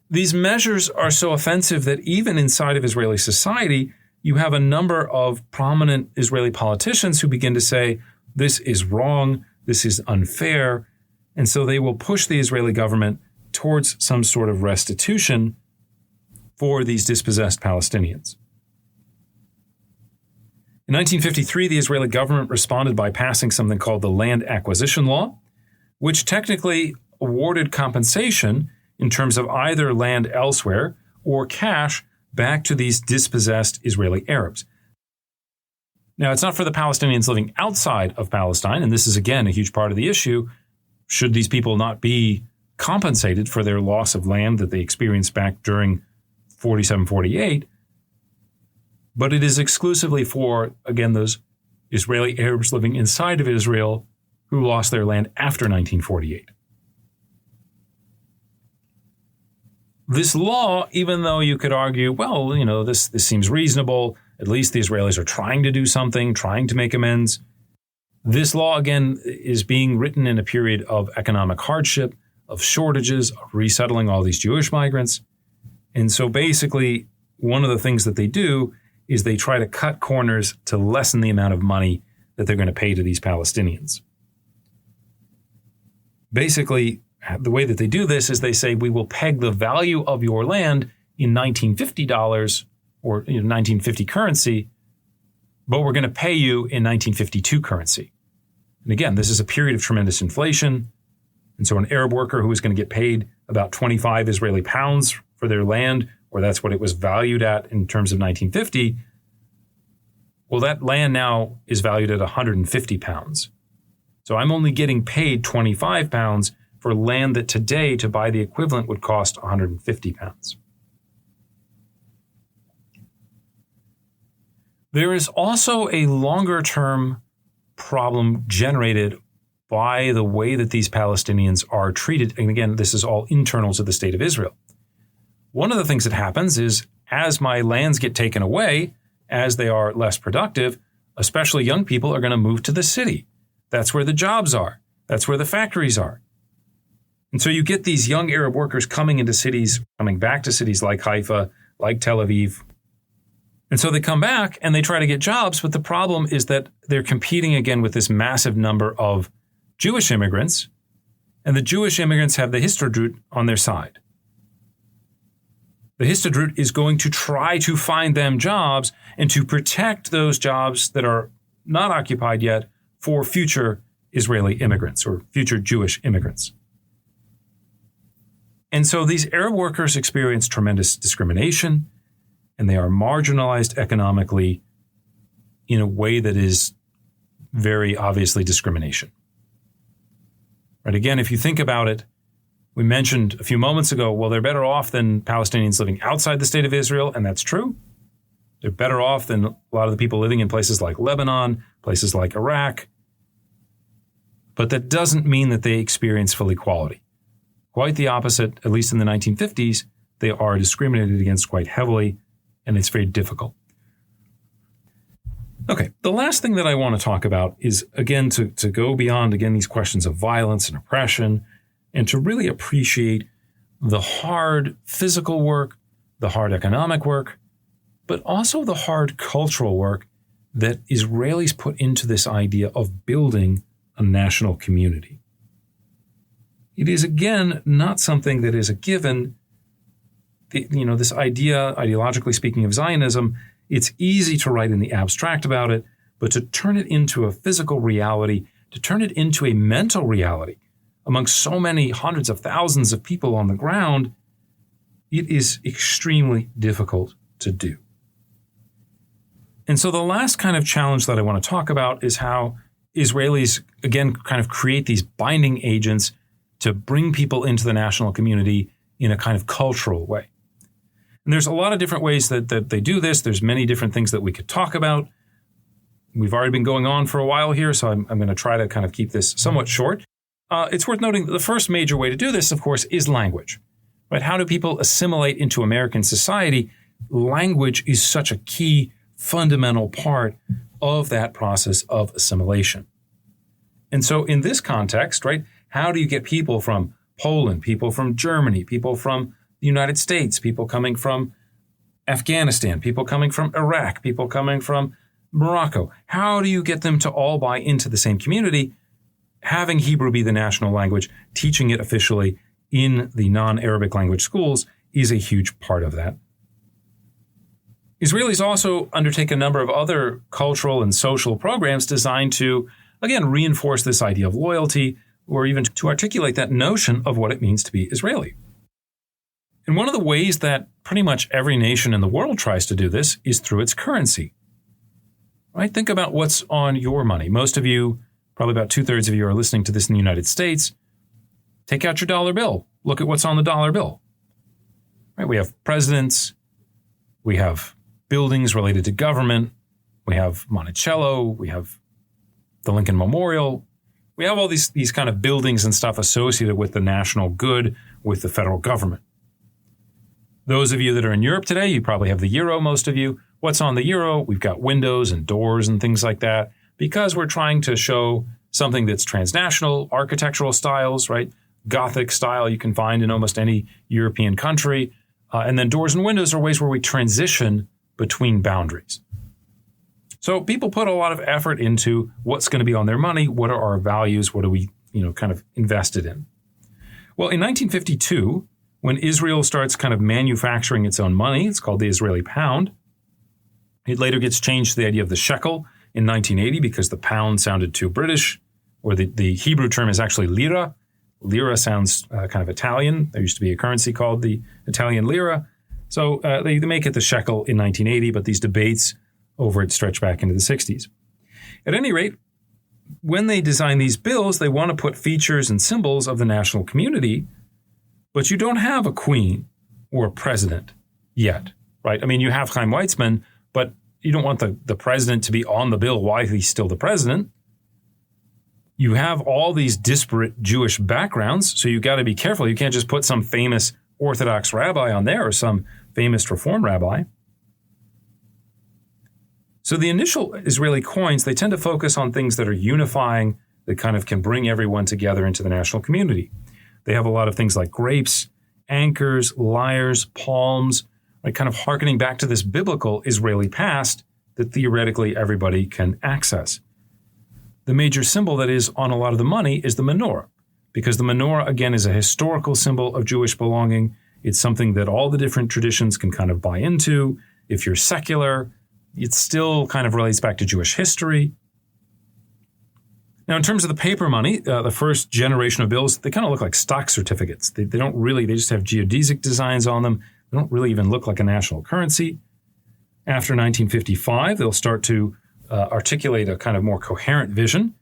These measures are so offensive that even inside of Israeli society, you have a number of prominent Israeli politicians who begin to say, this is wrong, this is unfair, and so they will push the Israeli government towards some sort of restitution for these dispossessed Palestinians. In 1953, the Israeli government responded by passing something called the Land Acquisition Law, which technically awarded compensation in terms of either land elsewhere or cash back to these dispossessed Israeli Arabs. Now, it's not for the Palestinians living outside of Palestine, and this is, again, a huge part of the issue. Should these people not be compensated for their loss of land that they experienced back during 47-48? But it is exclusively for, again, those Israeli Arabs living inside of Israel who lost their land after 1948. This law, even though you could argue, well, this seems reasonable, at least the Israelis are trying to do something, trying to make amends. This law, again, is being written in a period of economic hardship, of shortages, of resettling all these Jewish migrants. And so basically, one of the things that they do is they try to cut corners to lessen the amount of money that they're going to pay to these Palestinians. Basically, the way that they do this is they say, we will peg the value of your land in $1950 or 1950 currency, but we're going to pay you in 1952 currency. And again, this is a period of tremendous inflation. And so an Arab worker who is going to get paid about 25 Israeli pounds for their land, or that's what it was valued at in terms of 1950, well, that land now is valued at 150 pounds. So I'm only getting paid 25 pounds for land that today, to buy the equivalent, would cost 150 pounds. There is also a longer-term problem generated by the way that these Palestinians are treated. And again, this is all internal to the state of Israel. One of the things that happens is, as my lands get taken away, as they are less productive, especially young people are going to move to the city. That's where the jobs are. That's where the factories are. And so you get these young Arab workers coming into cities, coming back to cities like Haifa, like Tel Aviv. And so they come back and they try to get jobs, but the problem is that they're competing again with this massive number of Jewish immigrants, and the Jewish immigrants have the Histadrut on their side. The Histadrut is going to try to find them jobs and to protect those jobs that are not occupied yet for future Israeli immigrants or future Jewish immigrants. And so these Arab workers experience tremendous discrimination, and they are marginalized economically in a way that is very obviously discrimination. Right? Again, if you think about it, we mentioned a few moments ago, well, they're better off than Palestinians living outside the state of Israel, and that's true. They're better off than a lot of the people living in places like Lebanon, places like Iraq. But that doesn't mean that they experience full equality. Quite the opposite, at least in the 1950s, they are discriminated against quite heavily, and it's very difficult. Okay, the last thing that I want to talk about is, again, to go beyond, again, these questions of violence and oppression, and to really appreciate the hard physical work, the hard economic work, but also the hard cultural work that Israelis put into this idea of building a national community. It is, again, not something that is a given. This idea, ideologically speaking, of Zionism, it's easy to write in the abstract about it, but to turn it into a physical reality, to turn it into a mental reality among so many hundreds of thousands of people on the ground, it is extremely difficult to do. And so the last kind of challenge that I want to talk about is how Israelis, again, kind of create these binding agents to bring people into the national community in a kind of cultural way. And there's a lot of different ways that they do this. There's many different things that we could talk about. We've already been going on for a while here, so I'm going to try to kind of keep this somewhat short. It's worth noting that the first major way to do this, of course, is language. Right? How do people assimilate into American society? Language is such a key, fundamental part of that process of assimilation. And so in this context, right, how do you get people from Poland, people from Germany, people from the United States, people coming from Afghanistan, people coming from Iraq, people coming from Morocco? How do you get them to all buy into the same community? Having Hebrew be the national language, teaching it officially in the non-Arabic language schools is a huge part of that. Israelis also undertake a number of other cultural and social programs designed to, again, reinforce this idea of loyalty, or even to articulate that notion of what it means to be Israeli. And one of the ways that pretty much every nation in the world tries to do this is through its currency. Right? Think about what's on your money. Most of you, probably about 2/3 of you, are listening to this in the United States. Take out your dollar bill. Look at what's on the dollar bill. Right? We have presidents. We have buildings related to government. We have Monticello. We have the Lincoln Memorial. We have all these kind of buildings and stuff associated with the national good, with the federal government. Those of you that are in Europe today, you probably have the euro, most of you. What's on the euro? We've got windows and doors and things like that, because we're trying to show something that's transnational, architectural styles, right? Gothic style you can find in almost any European country. And then doors and windows are ways where we transition between boundaries. So people put a lot of effort into what's going to be on their money. What are our values? What are we, kind of invested in? Well, in 1952, when Israel starts kind of manufacturing its own money, it's called the Israeli pound. It later gets changed to the idea of the shekel in 1980 because the pound sounded too British, or the Hebrew term is actually lira. Lira sounds kind of Italian. There used to be a currency called the Italian lira. So they make it the shekel in 1980, but these debates over it stretch back into the 60s. At any rate, when they design these bills, they want to put features and symbols of the national community, but you don't have a queen or a president yet, right? I mean, you have Chaim Weizmann, but you don't want the president to be on the bill while he's still the president. You have all these disparate Jewish backgrounds, so you got to be careful. You can't just put some famous Orthodox rabbi on there or some famous Reform rabbi. So the initial Israeli coins, they tend to focus on things that are unifying, that kind of can bring everyone together into the national community. They have a lot of things like grapes, anchors, lyres, palms, right, kind of hearkening back to this biblical Israeli past that theoretically everybody can access. The major symbol that is on a lot of the money is the menorah, because the menorah, again, is a historical symbol of Jewish belonging. It's something that all the different traditions can kind of buy into. If you're secular, it still kind of relates back to Jewish history. Now, in terms of the paper money, the first generation of bills, they kind of look like stock certificates. They don't really, they just have geodesic designs on them. They don't really even look like a national currency. After 1955, they'll start to articulate a kind of more coherent vision.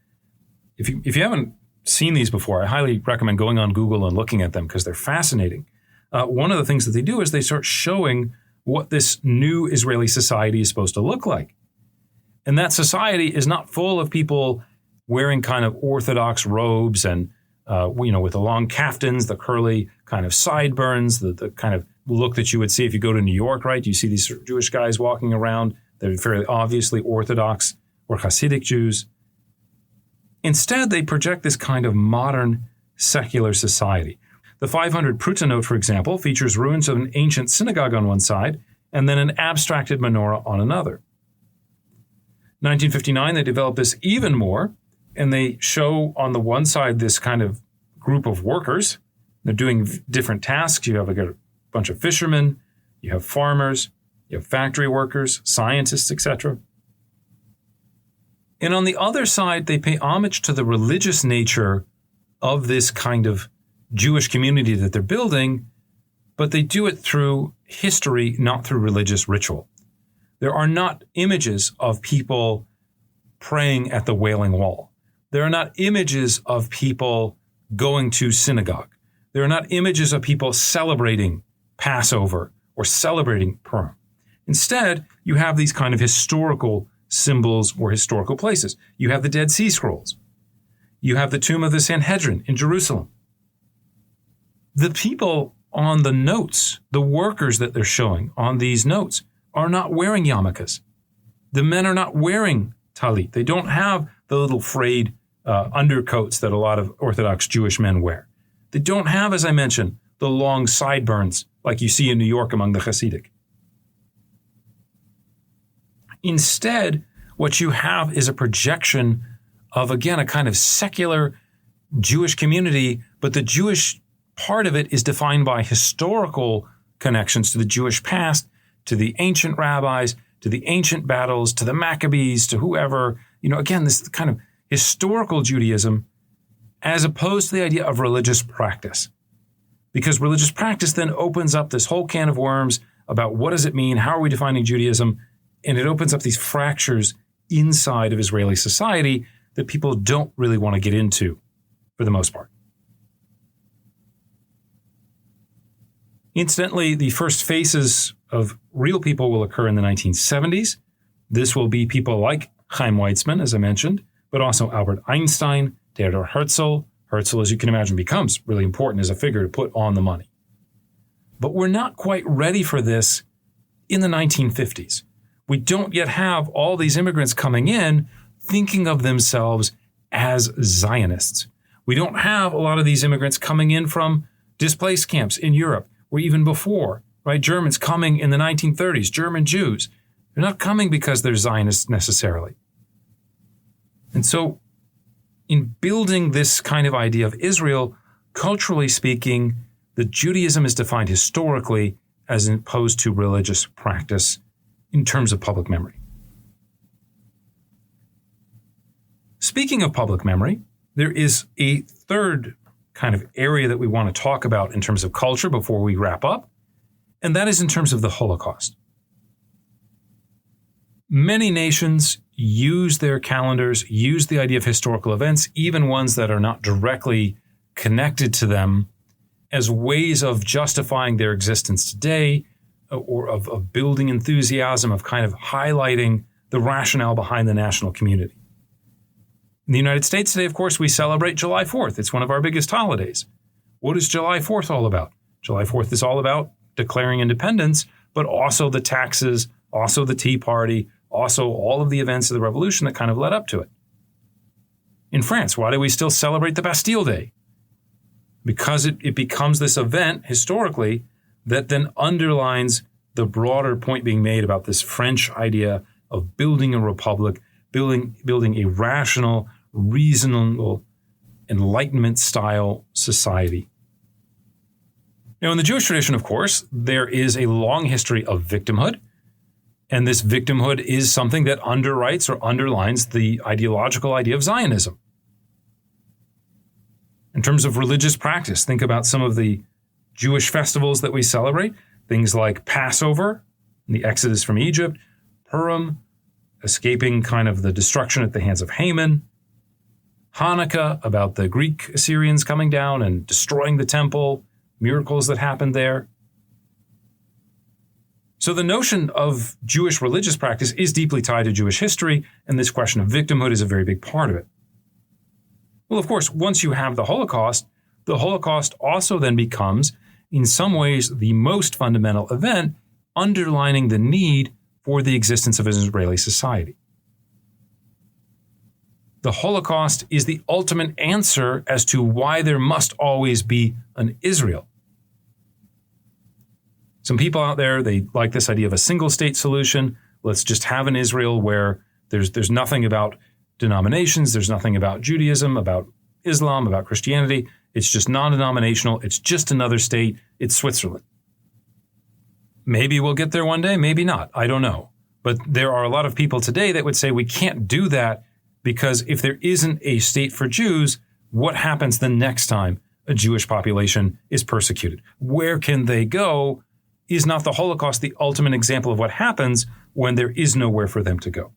If you haven't seen these before, I highly recommend going on Google and looking at them because they're fascinating. One of the things that they do is they start showing what this new Israeli society is supposed to look like. And that society is not full of people wearing kind of orthodox robes and, with the long kaftans, the curly kind of sideburns, the kind of look that you would see if you go to New York, right? You see these Jewish guys walking around. They're fairly obviously Orthodox or Hasidic Jews. Instead, they project this kind of modern secular society. The 500 Pruta note, for example, features ruins of an ancient synagogue on one side and then an abstracted menorah on another. 1959, they develop this even more, and they show on the one side this kind of group of workers. They're doing different tasks. You have a bunch of fishermen, you have farmers, you have factory workers, scientists, etc. And on the other side, they pay homage to the religious nature of this kind of Jewish community that they're building, but they do it through history, not through religious ritual. There are not images of people praying at the Wailing Wall. There are not images of people going to synagogue. There are not images of people celebrating Passover or celebrating Purim. Instead, you have these kind of historical symbols or historical places. You have the Dead Sea Scrolls. You have the tomb of the Sanhedrin in Jerusalem. The people on the notes, the workers that they're showing on these notes, are not wearing yarmulkes. The men are not wearing talit. They don't have the little frayed undercoats that a lot of Orthodox Jewish men wear. They don't have, as I mentioned, the long sideburns like you see in New York among the Hasidic. Instead, what you have is a projection of, again, a kind of secular Jewish community, but the Jewish part of it is defined by historical connections to the Jewish past, to the ancient rabbis, to the ancient battles, to the Maccabees, to whoever. Again, this kind of historical Judaism as opposed to the idea of religious practice. Because religious practice then opens up this whole can of worms about what does it mean, how are we defining Judaism, and it opens up these fractures inside of Israeli society that people don't really want to get into for the most part. Incidentally, the first faces of real people will occur in the 1970s. This will be people like Chaim Weizmann, as I mentioned, but also Albert Einstein, Theodor Herzl. Herzl, as you can imagine, becomes really important as a figure to put on the money. But we're not quite ready for this in the 1950s. We don't yet have all these immigrants coming in thinking of themselves as Zionists. We don't have a lot of these immigrants coming in from displaced camps in Europe, or even before, right? Germans coming in the 1930s, German Jews. They're not coming because they're Zionists necessarily. And so in building this kind of idea of Israel, culturally speaking, the Judaism is defined historically as opposed to religious practice in terms of public memory. Speaking of public memory, there is a third kind of area that we want to talk about in terms of culture before we wrap up, and that is in terms of the Holocaust. Many nations use their calendars, use the idea of historical events, even ones that are not directly connected to them, as ways of justifying their existence today, or of building enthusiasm, of kind of highlighting the rationale behind the national community. In the United States today, of course, we celebrate July 4th. It's one of our biggest holidays. What is July 4th all about? July 4th is all about declaring independence, but also the taxes, also the Tea Party, also all of the events of the revolution that kind of led up to it. In France, why do we still celebrate the Bastille Day? Because it becomes this event, historically, that then underlines the broader point being made about this French idea of building a republic, building a rational, reasonable, Enlightenment-style society. Now, in the Jewish tradition, of course, there is a long history of victimhood, and this victimhood is something that underwrites or underlines the ideological idea of Zionism. In terms of religious practice, think about some of the Jewish festivals that we celebrate, things like Passover, the Exodus from Egypt, Purim, escaping kind of the destruction at the hands of Haman, Hanukkah, about the Greek Assyrians coming down and destroying the temple, miracles that happened there. So the notion of Jewish religious practice is deeply tied to Jewish history, and this question of victimhood is a very big part of it. Well, of course, once you have the Holocaust also then becomes, in some ways, the most fundamental event underlining the need for the existence of an Israeli society. The Holocaust is the ultimate answer as to why there must always be an Israel. Some people out there, they like this idea of a single state solution. Let's just have an Israel where there's nothing about denominations, there's nothing about Judaism, about Islam, about Christianity. It's just non-denominational. It's just another state. It's Switzerland. Maybe we'll get there one day, maybe not. I don't know. But there are a lot of people today that would say we can't do that because if there isn't a state for Jews, what happens the next time a Jewish population is persecuted? Where can they go? Is not the Holocaust the ultimate example of what happens when there is nowhere for them to go?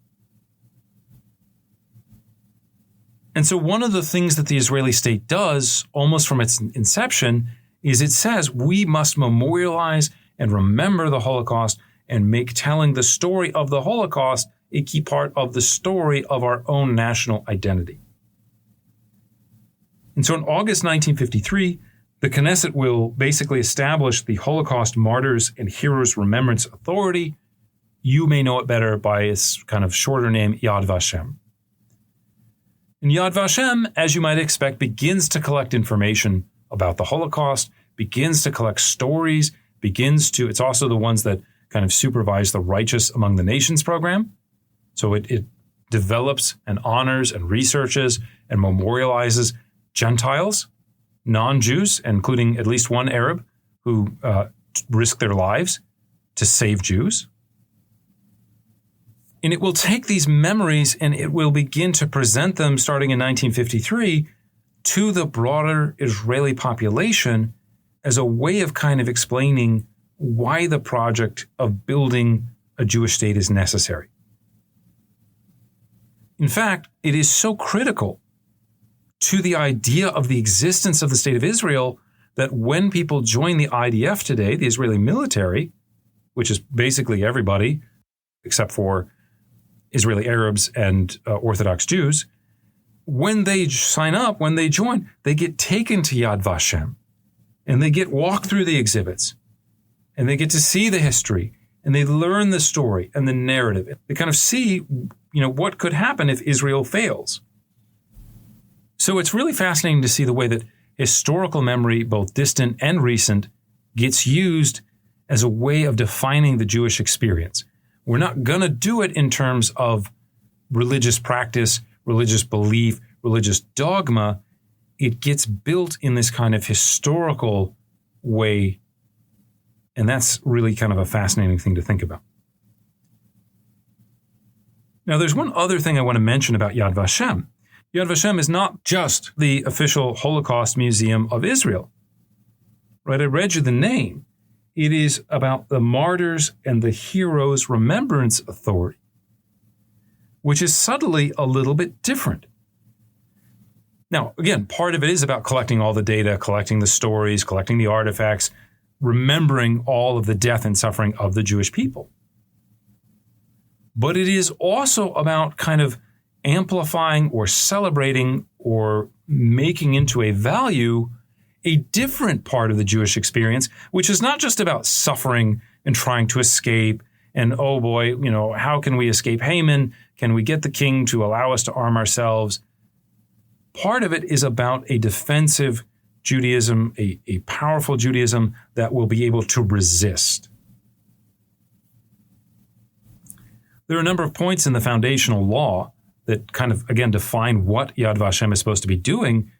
And so one of the things that the Israeli state does, almost from its inception, is it says we must memorialize and remember the Holocaust and make telling the story of the Holocaust a key part of the story of our own national identity. And so in August 1953, the Knesset will basically establish the Holocaust Martyrs and Heroes Remembrance Authority. You may know it better by its kind of shorter name, Yad Vashem. And Yad Vashem, as you might expect, begins to collect information about the Holocaust, begins to collect stories, it's also the ones that kind of supervise the Righteous Among the Nations program. So it develops and honors and researches and memorializes Gentiles, non-Jews, including at least one Arab who risked their lives to save Jews. And it will take these memories and it will begin to present them starting in 1953 to the broader Israeli population as a way of kind of explaining why the project of building a Jewish state is necessary. In fact, it is so critical to the idea of the existence of the state of Israel that when people join the IDF today, the Israeli military, which is basically everybody except for Israeli Arabs and Orthodox Jews, when they sign up, when they join, they get taken to Yad Vashem and they get walked through the exhibits and they get to see the history and they learn the story and the narrative. They kind of see, what could happen if Israel fails. So it's really fascinating to see the way that historical memory, both distant and recent, gets used as a way of defining the Jewish experience. We're not going to do it in terms of religious practice, religious belief, religious dogma. It gets built in this kind of historical way. And that's really kind of a fascinating thing to think about. Now, there's one other thing I want to mention about Yad Vashem. Yad Vashem is not just the official Holocaust Museum of Israel. Right? I read you the name. It is about the Martyrs and the Heroes Remembrance Authority, which is subtly a little bit different. Now, again, part of it is about collecting all the data, collecting the stories, collecting the artifacts, remembering all of the death and suffering of the Jewish people. But it is also about kind of amplifying or celebrating or making into a value a different part of the Jewish experience, which is not just about suffering and trying to escape and, oh boy, how can we escape Haman? Can we get the king to allow us to arm ourselves? Part of it is about a defensive Judaism, a powerful Judaism that will be able to resist. There are a number of points in the foundational law that kind of, again, define what Yad Vashem is supposed to be doing.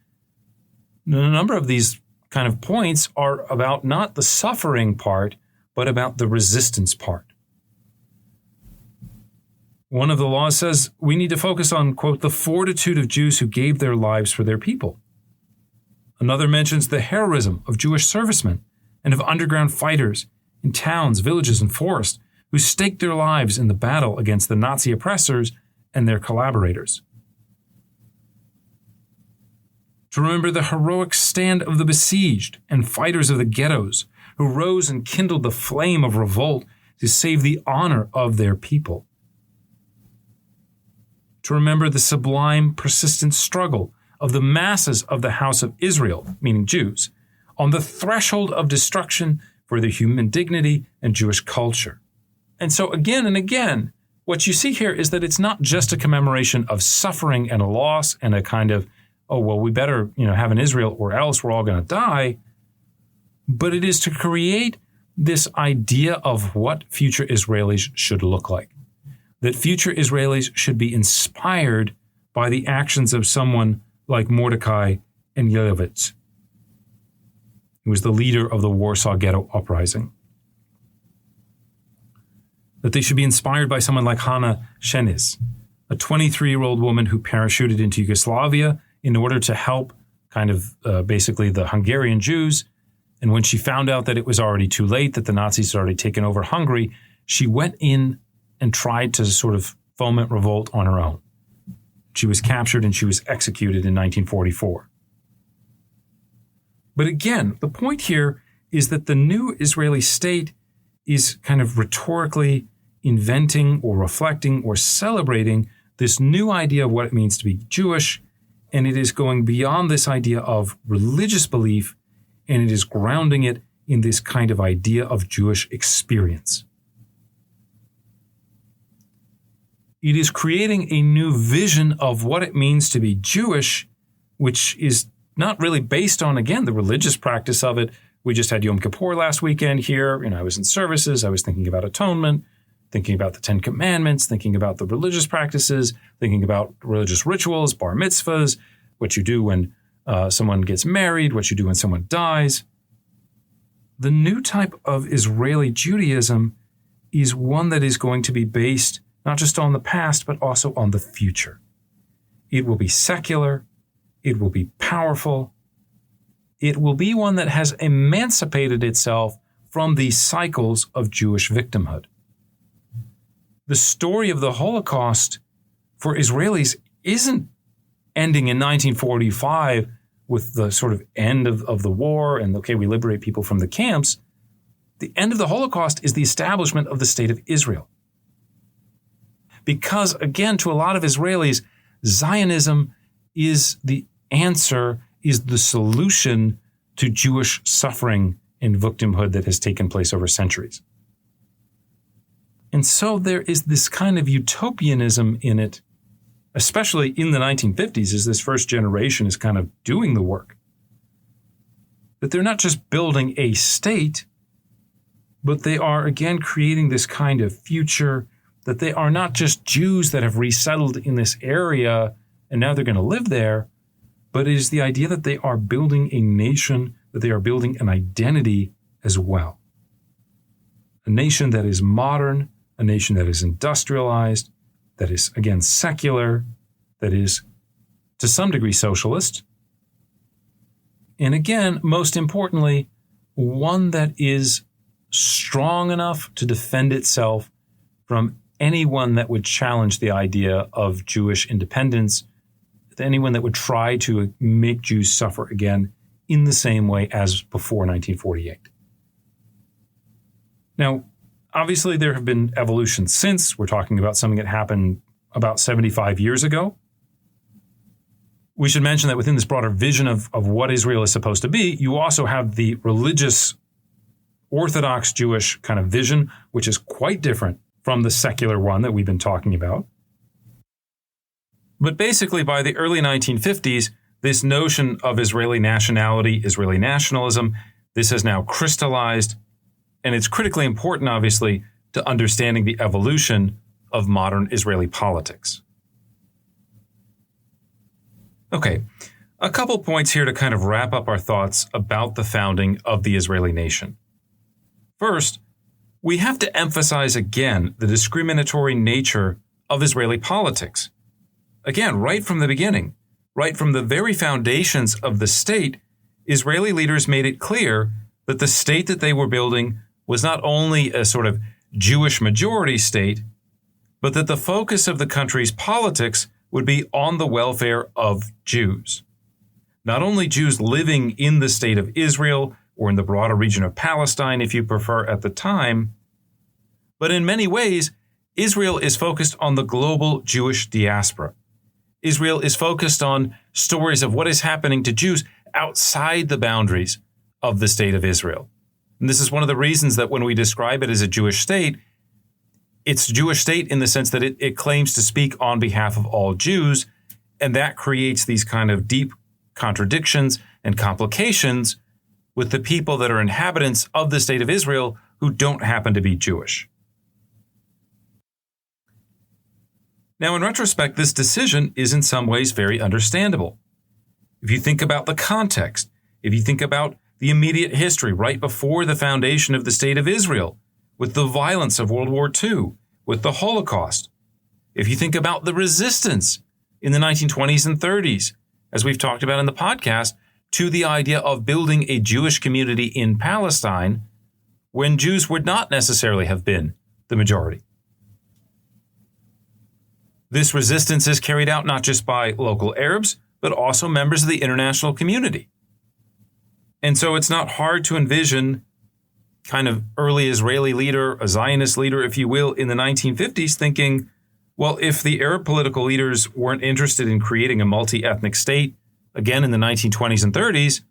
A number of these kind of points are about not the suffering part, but about the resistance part. One of the laws says we need to focus on, quote, the fortitude of Jews who gave their lives for their people. Another mentions the heroism of Jewish servicemen and of underground fighters in towns, villages, and forests who staked their lives in the battle against the Nazi oppressors and their collaborators. To remember the heroic stand of the besieged and fighters of the ghettos who rose and kindled the flame of revolt to save the honor of their people. To remember the sublime, persistent struggle of the masses of the house of Israel, meaning Jews, on the threshold of destruction for their human dignity and Jewish culture. And so again and again, what you see here is that it's not just a commemoration of suffering and a loss and a kind of, oh, well, we better, have an Israel or else we're all going to die. But it is to create this idea of what future Israelis should look like. That future Israelis should be inspired by the actions of someone like Mordecai and Yelovitz, who was the leader of the Warsaw Ghetto Uprising. That they should be inspired by someone like Hannah Shenis, a 23-year-old woman who parachuted into Yugoslavia in order to help basically the Hungarian Jews. And when she found out that it was already too late, that the Nazis had already taken over Hungary, she went in and tried to sort of foment revolt on her own. She was captured and she was executed in 1944. But again, the point here is that the new Israeli state is kind of rhetorically inventing or reflecting or celebrating this new idea of what it means to be Jewish, and it is going beyond this idea of religious belief, and it is grounding it in this kind of idea of Jewish experience. It is creating a new vision of what it means to be Jewish, which is not really based on, again, the religious practice of it. We just had Yom Kippur last weekend here. I was in services. I was thinking about atonement, thinking about the Ten Commandments, thinking about the religious practices, thinking about religious rituals, bar mitzvahs, what you do when someone gets married, what you do when someone dies. The new type of Israeli Judaism is one that is going to be based not just on the past, but also on the future. It will be secular. It will be powerful. It will be one that has emancipated itself from the cycles of Jewish victimhood. The story of the Holocaust for Israelis isn't ending in 1945 with the sort of end of the war and, okay, we liberate people from the camps. The end of the Holocaust is the establishment of the state of Israel. Because, again, to a lot of Israelis, Zionism is the answer, is the solution to Jewish suffering and victimhood that has taken place over centuries. And so there is this kind of utopianism in it, especially in the 1950s, as this first generation is kind of doing the work. That they're not just building a state, but they are, again, creating this kind of future, that they are not just Jews that have resettled in this area and now they're going to live there, but it is the idea that they are building a nation, that they are building an identity as well. A nation that is modern, a nation that is industrialized, that is, again, secular, that is, to some degree, socialist. And again, most importantly, one that is strong enough to defend itself from anyone that would challenge the idea of Jewish independence, anyone that would try to make Jews suffer again in the same way as before 1948. Now, obviously, there have been evolutions since. We're talking about something that happened about 75 years ago. We should mention that within this broader vision of what Israel is supposed to be, you also have the religious Orthodox Jewish kind of vision, which is quite different from the secular one that we've been talking about. But basically, by the early 1950s, this notion of Israeli nationality, Israeli nationalism, this has now crystallized, and it's critically important, obviously, to understanding the evolution of modern Israeli politics. Okay, a couple points here to kind of wrap up our thoughts about the founding of the Israeli nation. First, we have to emphasize again the discriminatory nature of Israeli politics. Again, right from the beginning, right from the very foundations of the state, Israeli leaders made it clear that the state that they were building was not only a sort of Jewish majority state, but that the focus of the country's politics would be on the welfare of Jews. Not only Jews living in the state of Israel or in the broader region of Palestine, if you prefer, at the time, But in many ways, Israel is focused on the global Jewish diaspora. Israel is focused on stories of what is happening to Jews outside the boundaries of the state of Israel. And this is one of the reasons that when we describe it as a Jewish state, it's a Jewish state in the sense that it claims to speak on behalf of all Jews, and that creates these kind of deep contradictions and complications with the people that are inhabitants of the state of Israel who don't happen to be Jewish. Now, in retrospect, this decision is in some ways very understandable. If you think about the context, if you think about the immediate history right before the foundation of the state of Israel, with the violence of World War II, with the Holocaust, if you think about the resistance in the 1920s and 30s, as we've talked about in the podcast, to the idea of building a Jewish community in Palestine when Jews would not necessarily have been the majority. This resistance is carried out not just by local Arabs, but also members of the international community. And so it's not hard to envision kind of early Israeli leader, a Zionist leader, if you will, in the 1950s thinking, well, if the Arab political leaders weren't interested in creating a multi-ethnic state, again in the 1920s and 30s,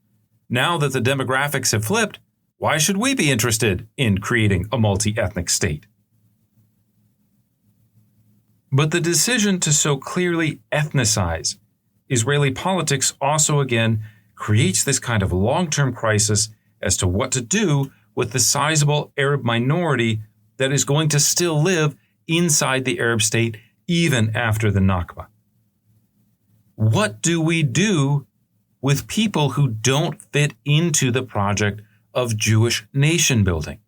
now that the demographics have flipped, why should we be interested in creating a multi-ethnic state? But the decision to so clearly ethnicize Israeli politics also, again, creates this kind of long-term crisis as to what to do with the sizable Arab minority that is going to still live inside the Arab state even after the Nakba. What do we do with people who don't fit into the project of Jewish nation building?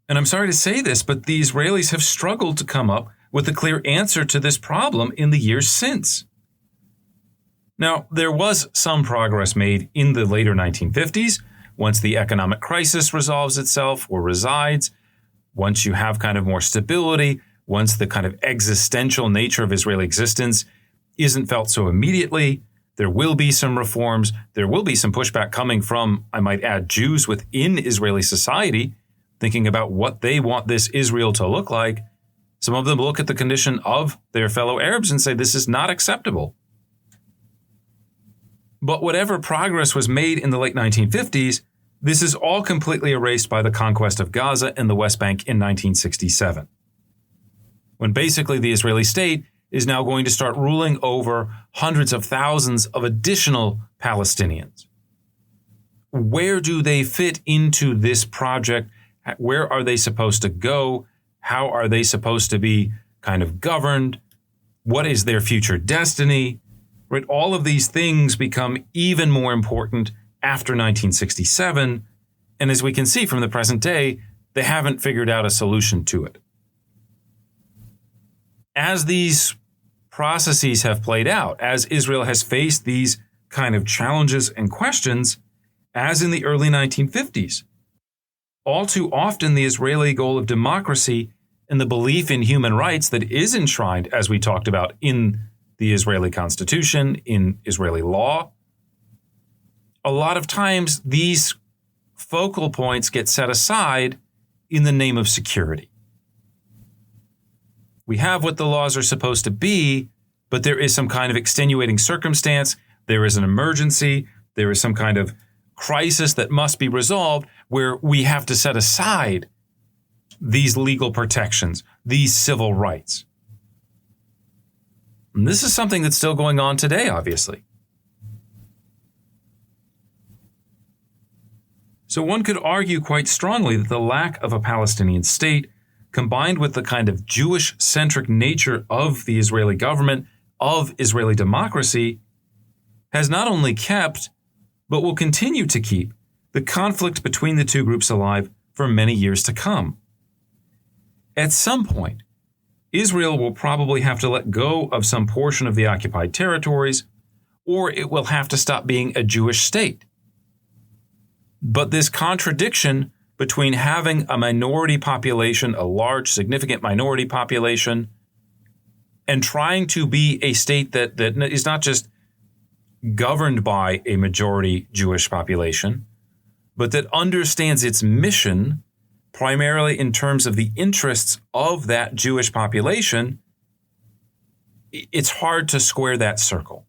And I'm sorry to say this, but the Israelis have struggled to come up with a clear answer to this problem in the years since. Now, there was some progress made in the later 1950s, once the economic crisis resolves itself or resides, once you have kind of more stability, once the kind of existential nature of Israeli existence isn't felt so immediately, there will be some reforms, there will be some pushback coming from, I might add, Jews within Israeli society, thinking about what they want this Israel to look like. Some of them look at the condition of their fellow Arabs and say this is not acceptable. But whatever progress was made in the late 1950s, this is all completely erased by the conquest of Gaza and the West Bank in 1967, when basically the Israeli state is now going to start ruling over hundreds of thousands of additional Palestinians. Where do they fit into this project? Where are they supposed to go? How are they supposed to be kind of governed? What is their future destiny? Right? All of these things become even more important after 1967. And as we can see from the present day, they haven't figured out a solution to it. As these processes have played out, as Israel has faced these kind of challenges and questions, as in the early 1950s, all too often the Israeli goal of democracy and the belief in human rights that is enshrined, as we talked about, in the Israeli constitution, in Israeli law, a lot of times these focal points get set aside in the name of security. We have what the laws are supposed to be, but there is some kind of extenuating circumstance, there is an emergency, there is some kind of crisis that must be resolved where we have to set aside these legal protections, these civil rights. And this is something that's still going on today, obviously. So one could argue quite strongly that the lack of a Palestinian state, combined with the kind of Jewish-centric nature of the Israeli government, of Israeli democracy, has not only kept, but will continue to keep, the conflict between the two groups alive for many years to come. At some point, Israel will probably have to let go of some portion of the occupied territories, or it will have to stop being a Jewish state. But this contradiction between having a minority population, a large, significant minority population, and trying to be a state that is not just governed by a majority Jewish population, but that understands its mission primarily in terms of the interests of that Jewish population, it's hard to square that circle.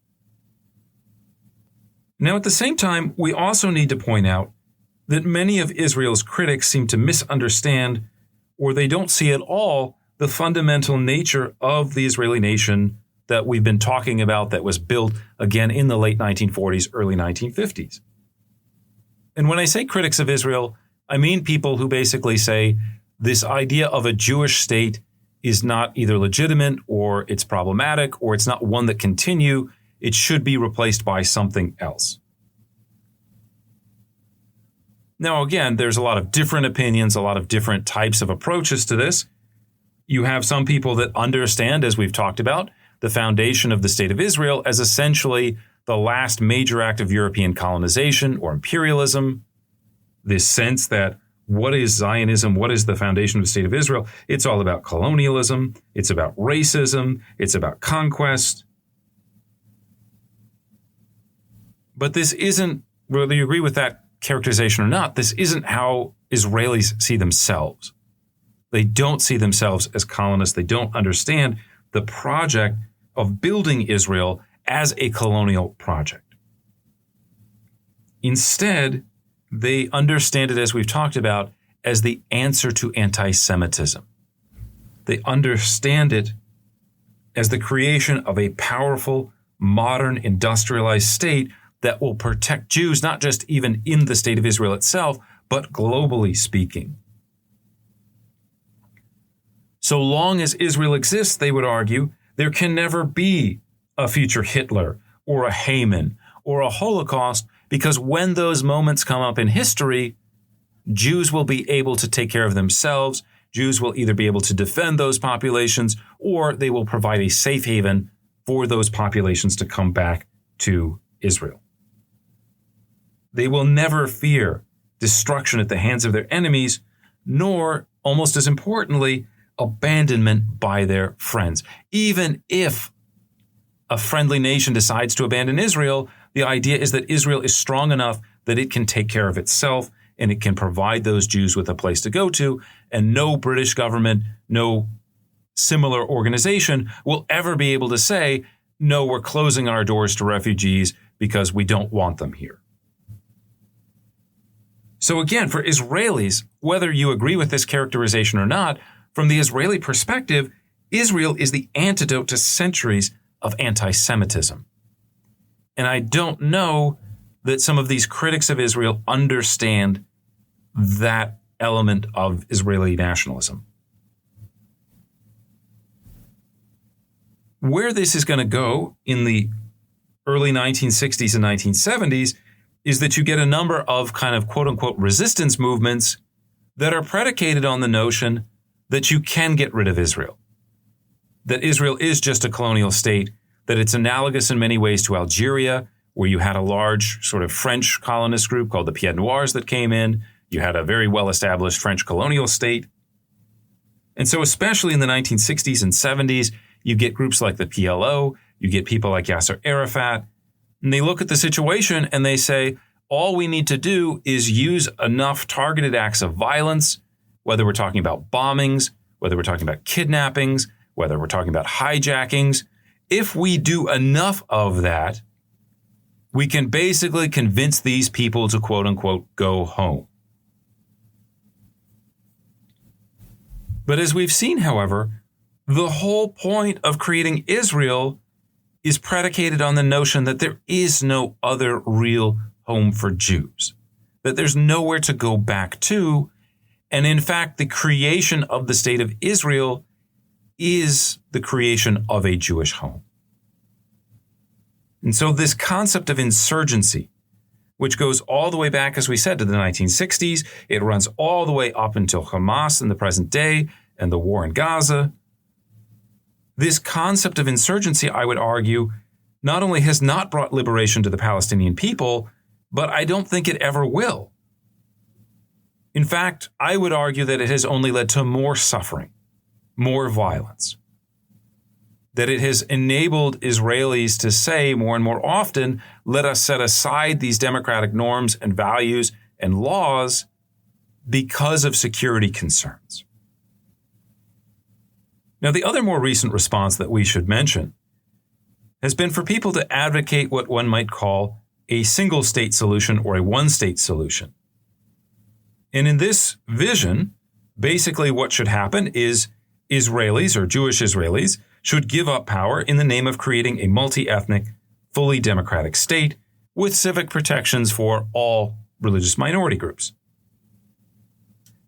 Now, at the same time, we also need to point out that many of Israel's critics seem to misunderstand, or they don't see at all, the fundamental nature of the Israeli nation that we've been talking about that was built again in the late 1940s, early 1950s. And when I say critics of Israel, I mean people who basically say this idea of a Jewish state is not either legitimate or it's problematic or it's not one that continue. It should be replaced by something else. Now, again, there's a lot of different opinions, a lot of different types of approaches to this. You have some people that understand, as we've talked about, the foundation of the State of Israel as essentially the last major act of European colonization or imperialism. This sense that what is Zionism? What is the foundation of the State of Israel? It's all about colonialism. It's about racism. It's about conquest. But this isn't, whether you agree with that characterization or not, this isn't how Israelis see themselves. They don't see themselves as colonists. They don't understand the project of building Israel as a colonial project. Instead, they understand it, as we've talked about, as the answer to anti-Semitism. They understand it as the creation of a powerful, modern, industrialized state that will protect Jews, not just even in the State of Israel itself, but globally speaking. So long as Israel exists, they would argue, there can never be a future Hitler or a Haman or a Holocaust, because when those moments come up in history, Jews will be able to take care of themselves. Jews will either be able to defend those populations or they will provide a safe haven for those populations to come back to Israel. They will never fear destruction at the hands of their enemies, nor, almost as importantly, abandonment by their friends. Even if a friendly nation decides to abandon Israel, the idea is that Israel is strong enough that it can take care of itself and it can provide those Jews with a place to go to, and no British government, no similar organization will ever be able to say, no, we're closing our doors to refugees because we don't want them here. So again, for Israelis, whether you agree with this characterization or not, from the Israeli perspective, Israel is the antidote to centuries of anti-Semitism. And I don't know that some of these critics of Israel understand that element of Israeli nationalism. Where this is going to go in the early 1960s and 1970s is that you get a number of kind of quote-unquote resistance movements that are predicated on the notion that you can get rid of Israel, that Israel is just a colonial state, that it's analogous in many ways to Algeria, where you had a large sort of French colonist group called the Pieds Noirs that came in. You had a very well-established French colonial state. And so especially in the 1960s and 70s, you get groups like the PLO, you get people like Yasser Arafat, and they look at the situation and they say, all we need to do is use enough targeted acts of violence, whether we're talking about bombings, whether we're talking about kidnappings, whether we're talking about hijackings. If we do enough of that, we can basically convince these people to quote unquote go home. But as we've seen, however, the whole point of creating Israel is predicated on the notion that there is no other real home for Jews, that there's nowhere to go back to. And in fact, the creation of the state of Israel is the creation of a Jewish home. And so this concept of insurgency, which goes all the way back, as we said, to the 1960s, it runs all the way up until Hamas in the present day and the war in Gaza. This concept of insurgency, I would argue, not only has not brought liberation to the Palestinian people, but I don't think it ever will. In fact, I would argue that it has only led to more suffering, more violence, that it has enabled Israelis to say more and more often, let us set aside these democratic norms and values and laws because of security concerns. Now, the other more recent response that we should mention has been for people to advocate what one might call a single-state solution or a one-state solution. And in this vision, basically what should happen is Israelis or Jewish Israelis should give up power in the name of creating a multi-ethnic, fully democratic state with civic protections for all religious minority groups.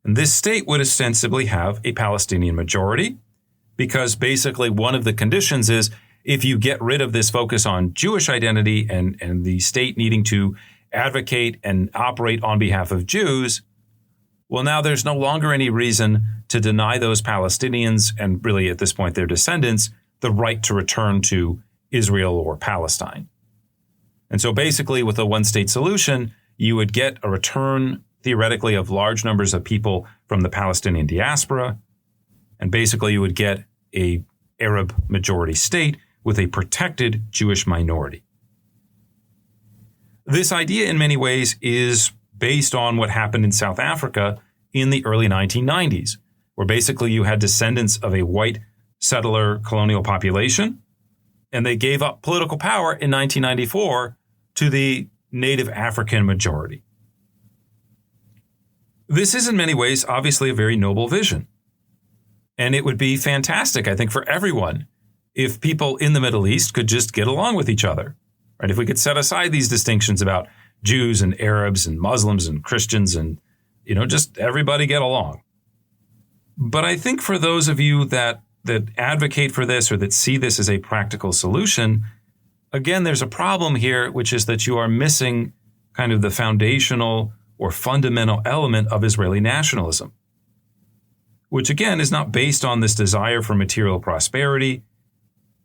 And this state would ostensibly have a Palestinian majority, because basically one of the conditions is if you get rid of this focus on Jewish identity and the state needing to advocate and operate on behalf of Jews, well, now there's no longer any reason to deny those Palestinians, and really at this point their descendants, the right to return to Israel or Palestine. And so basically with a one-state solution, you would get a return, theoretically, of large numbers of people from the Palestinian diaspora, and basically you would get a Arab majority state with a protected Jewish minority. This idea in many ways is based on what happened in South Africa in the early 1990s, where basically you had descendants of a white settler colonial population, and they gave up political power in 1994 to the native African majority. This is in many ways obviously a very noble vision. And it would be fantastic, I think, for everyone if people in the Middle East could just get along with each other, right? If we could set aside these distinctions about Jews and Arabs and Muslims and Christians and, just everybody get along. But I think for those of you that advocate for this or that see this as a practical solution, again, there's a problem here, which is that you are missing kind of the foundational or fundamental element of Israeli nationalism, which again is not based on this desire for material prosperity.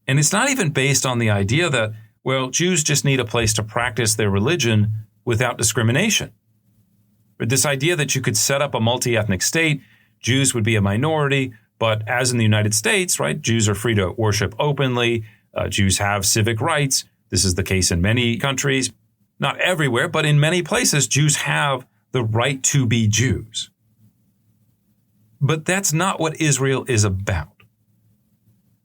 And it's not even based on the idea that, well, Jews just need a place to practice their religion without discrimination. But this idea that you could set up a multi-ethnic state, Jews would be a minority, but as in the United States, right, Jews are free to worship openly. Jews have civic rights. This is the case in many countries, not everywhere, but in many places, Jews have the right to be Jews. But that's not what Israel is about.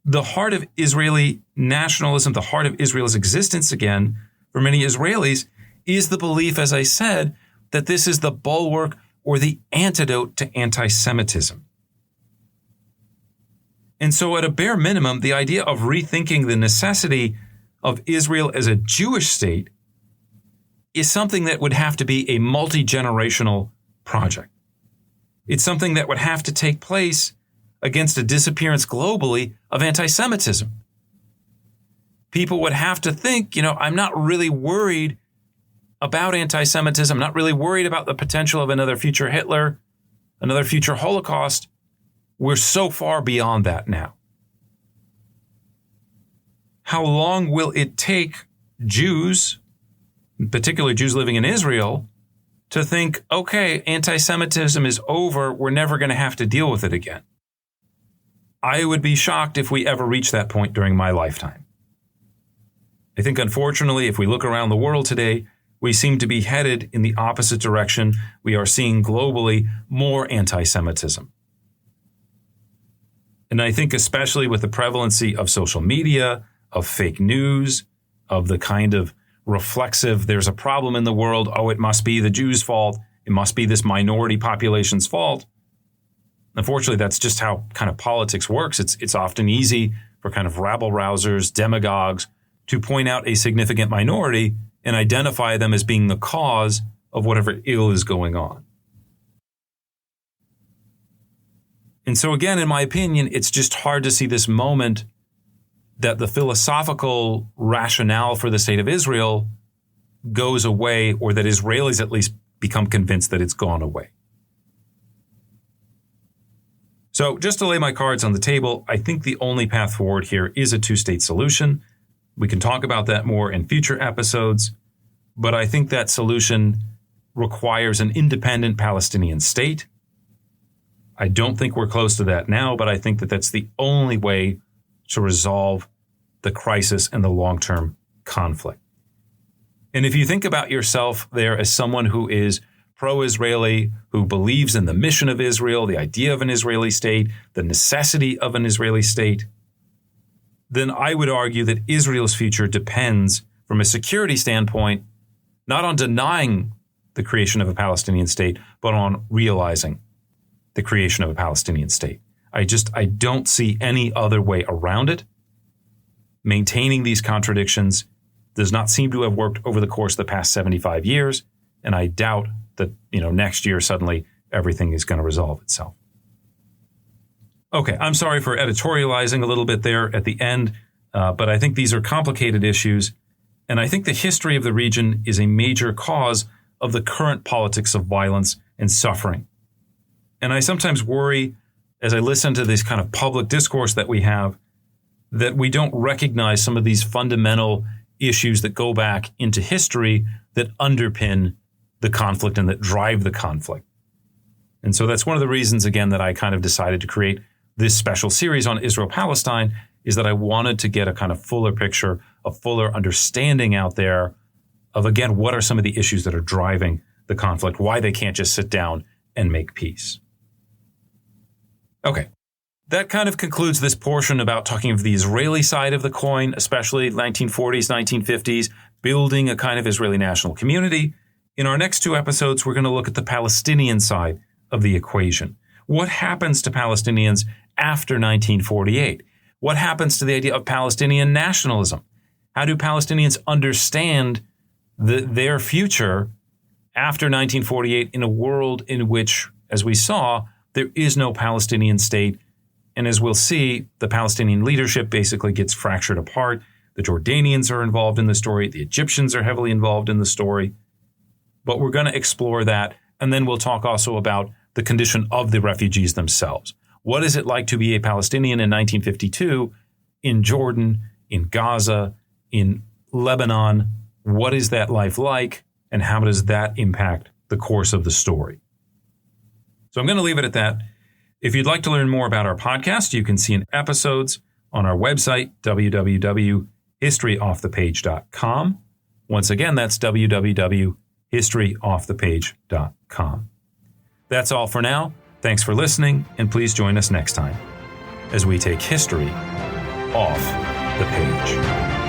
The heart of Israeli nationalism, the heart of Israel's existence again, for many Israelis, is the belief, as I said, that this is the bulwark or the antidote to anti-Semitism. And so at a bare minimum, the idea of rethinking the necessity of Israel as a Jewish state is something that would have to be a multi-generational project. It's something that would have to take place against a disappearance globally of anti-Semitism. People would have to think, I'm not really worried about anti-Semitism. I'm not really worried about the potential of another future Hitler, another future Holocaust. We're so far beyond that now. How long will it take Jews, particularly Jews living in Israel, to think, okay, anti-Semitism is over, we're never going to have to deal with it again? I would be shocked if we ever reach that point during my lifetime. I think, unfortunately, if we look around the world today, we seem to be headed in the opposite direction. We are seeing globally more anti-Semitism. And I think especially with the prevalency of social media, of fake news, of the kind of reflexive, there's a problem in the world, oh, it must be the Jews' fault, it must be this minority population's fault. Unfortunately, that's just how kind of politics works. It's often easy for kind of rabble-rousers, demagogues, to point out a significant minority and identify them as being the cause of whatever ill is going on. And so again, in my opinion, it's just hard to see this moment that the philosophical rationale for the state of Israel goes away, or that Israelis at least become convinced that it's gone away. So just to lay my cards on the table, I think the only path forward here is a two-state solution. We can talk about that more in future episodes, but I think that solution requires an independent Palestinian state. I don't think we're close to that now, but I think that that's the only way to resolve the crisis and the long-term conflict. And if you think about yourself there as someone who is pro-Israeli, who believes in the mission of Israel, the idea of an Israeli state, the necessity of an Israeli state, then I would argue that Israel's future depends, from a security standpoint, not on denying the creation of a Palestinian state, but on realizing the creation of a Palestinian state. I don't see any other way around it. Maintaining these contradictions does not seem to have worked over the course of the past 75 years, and I doubt that, next year suddenly everything is going to resolve itself. Okay, I'm sorry for editorializing a little bit there at the end, but I think these are complicated issues, and I think the history of the region is a major cause of the current politics of violence and suffering. And I sometimes worry, as I listen to this kind of public discourse that we have, that we don't recognize some of these fundamental issues that go back into history that underpin the conflict and that drive the conflict. And so that's one of the reasons, again, that I kind of decided to create this special series on Israel-Palestine, is that I wanted to get a kind of fuller picture, a fuller understanding out there of, again, what are some of the issues that are driving the conflict, why they can't just sit down and make peace. Okay, that kind of concludes this portion about talking of the Israeli side of the coin, especially 1940s, 1950s, building a kind of Israeli national community. In our next two episodes, we're going to look at the Palestinian side of the equation. What happens to Palestinians after 1948? What happens to the idea of Palestinian nationalism? How do Palestinians understand their future after 1948 in a world in which, as we saw, there is no Palestinian state? And as we'll see, the Palestinian leadership basically gets fractured apart. The Jordanians are involved in the story. The Egyptians are heavily involved in the story. But we're going to explore that. And then we'll talk also about the condition of the refugees themselves. What is it like to be a Palestinian in 1952 in Jordan, in Gaza, in Lebanon? What is that life like? And how does that impact the course of the story? So I'm going to leave it at that. If you'd like to learn more about our podcast, you can see episodes on our website, www.historyoffthepage.com. Once again, that's www.historyoffthepage.com. That's all for now. Thanks for listening, and please join us next time as we take history off the page.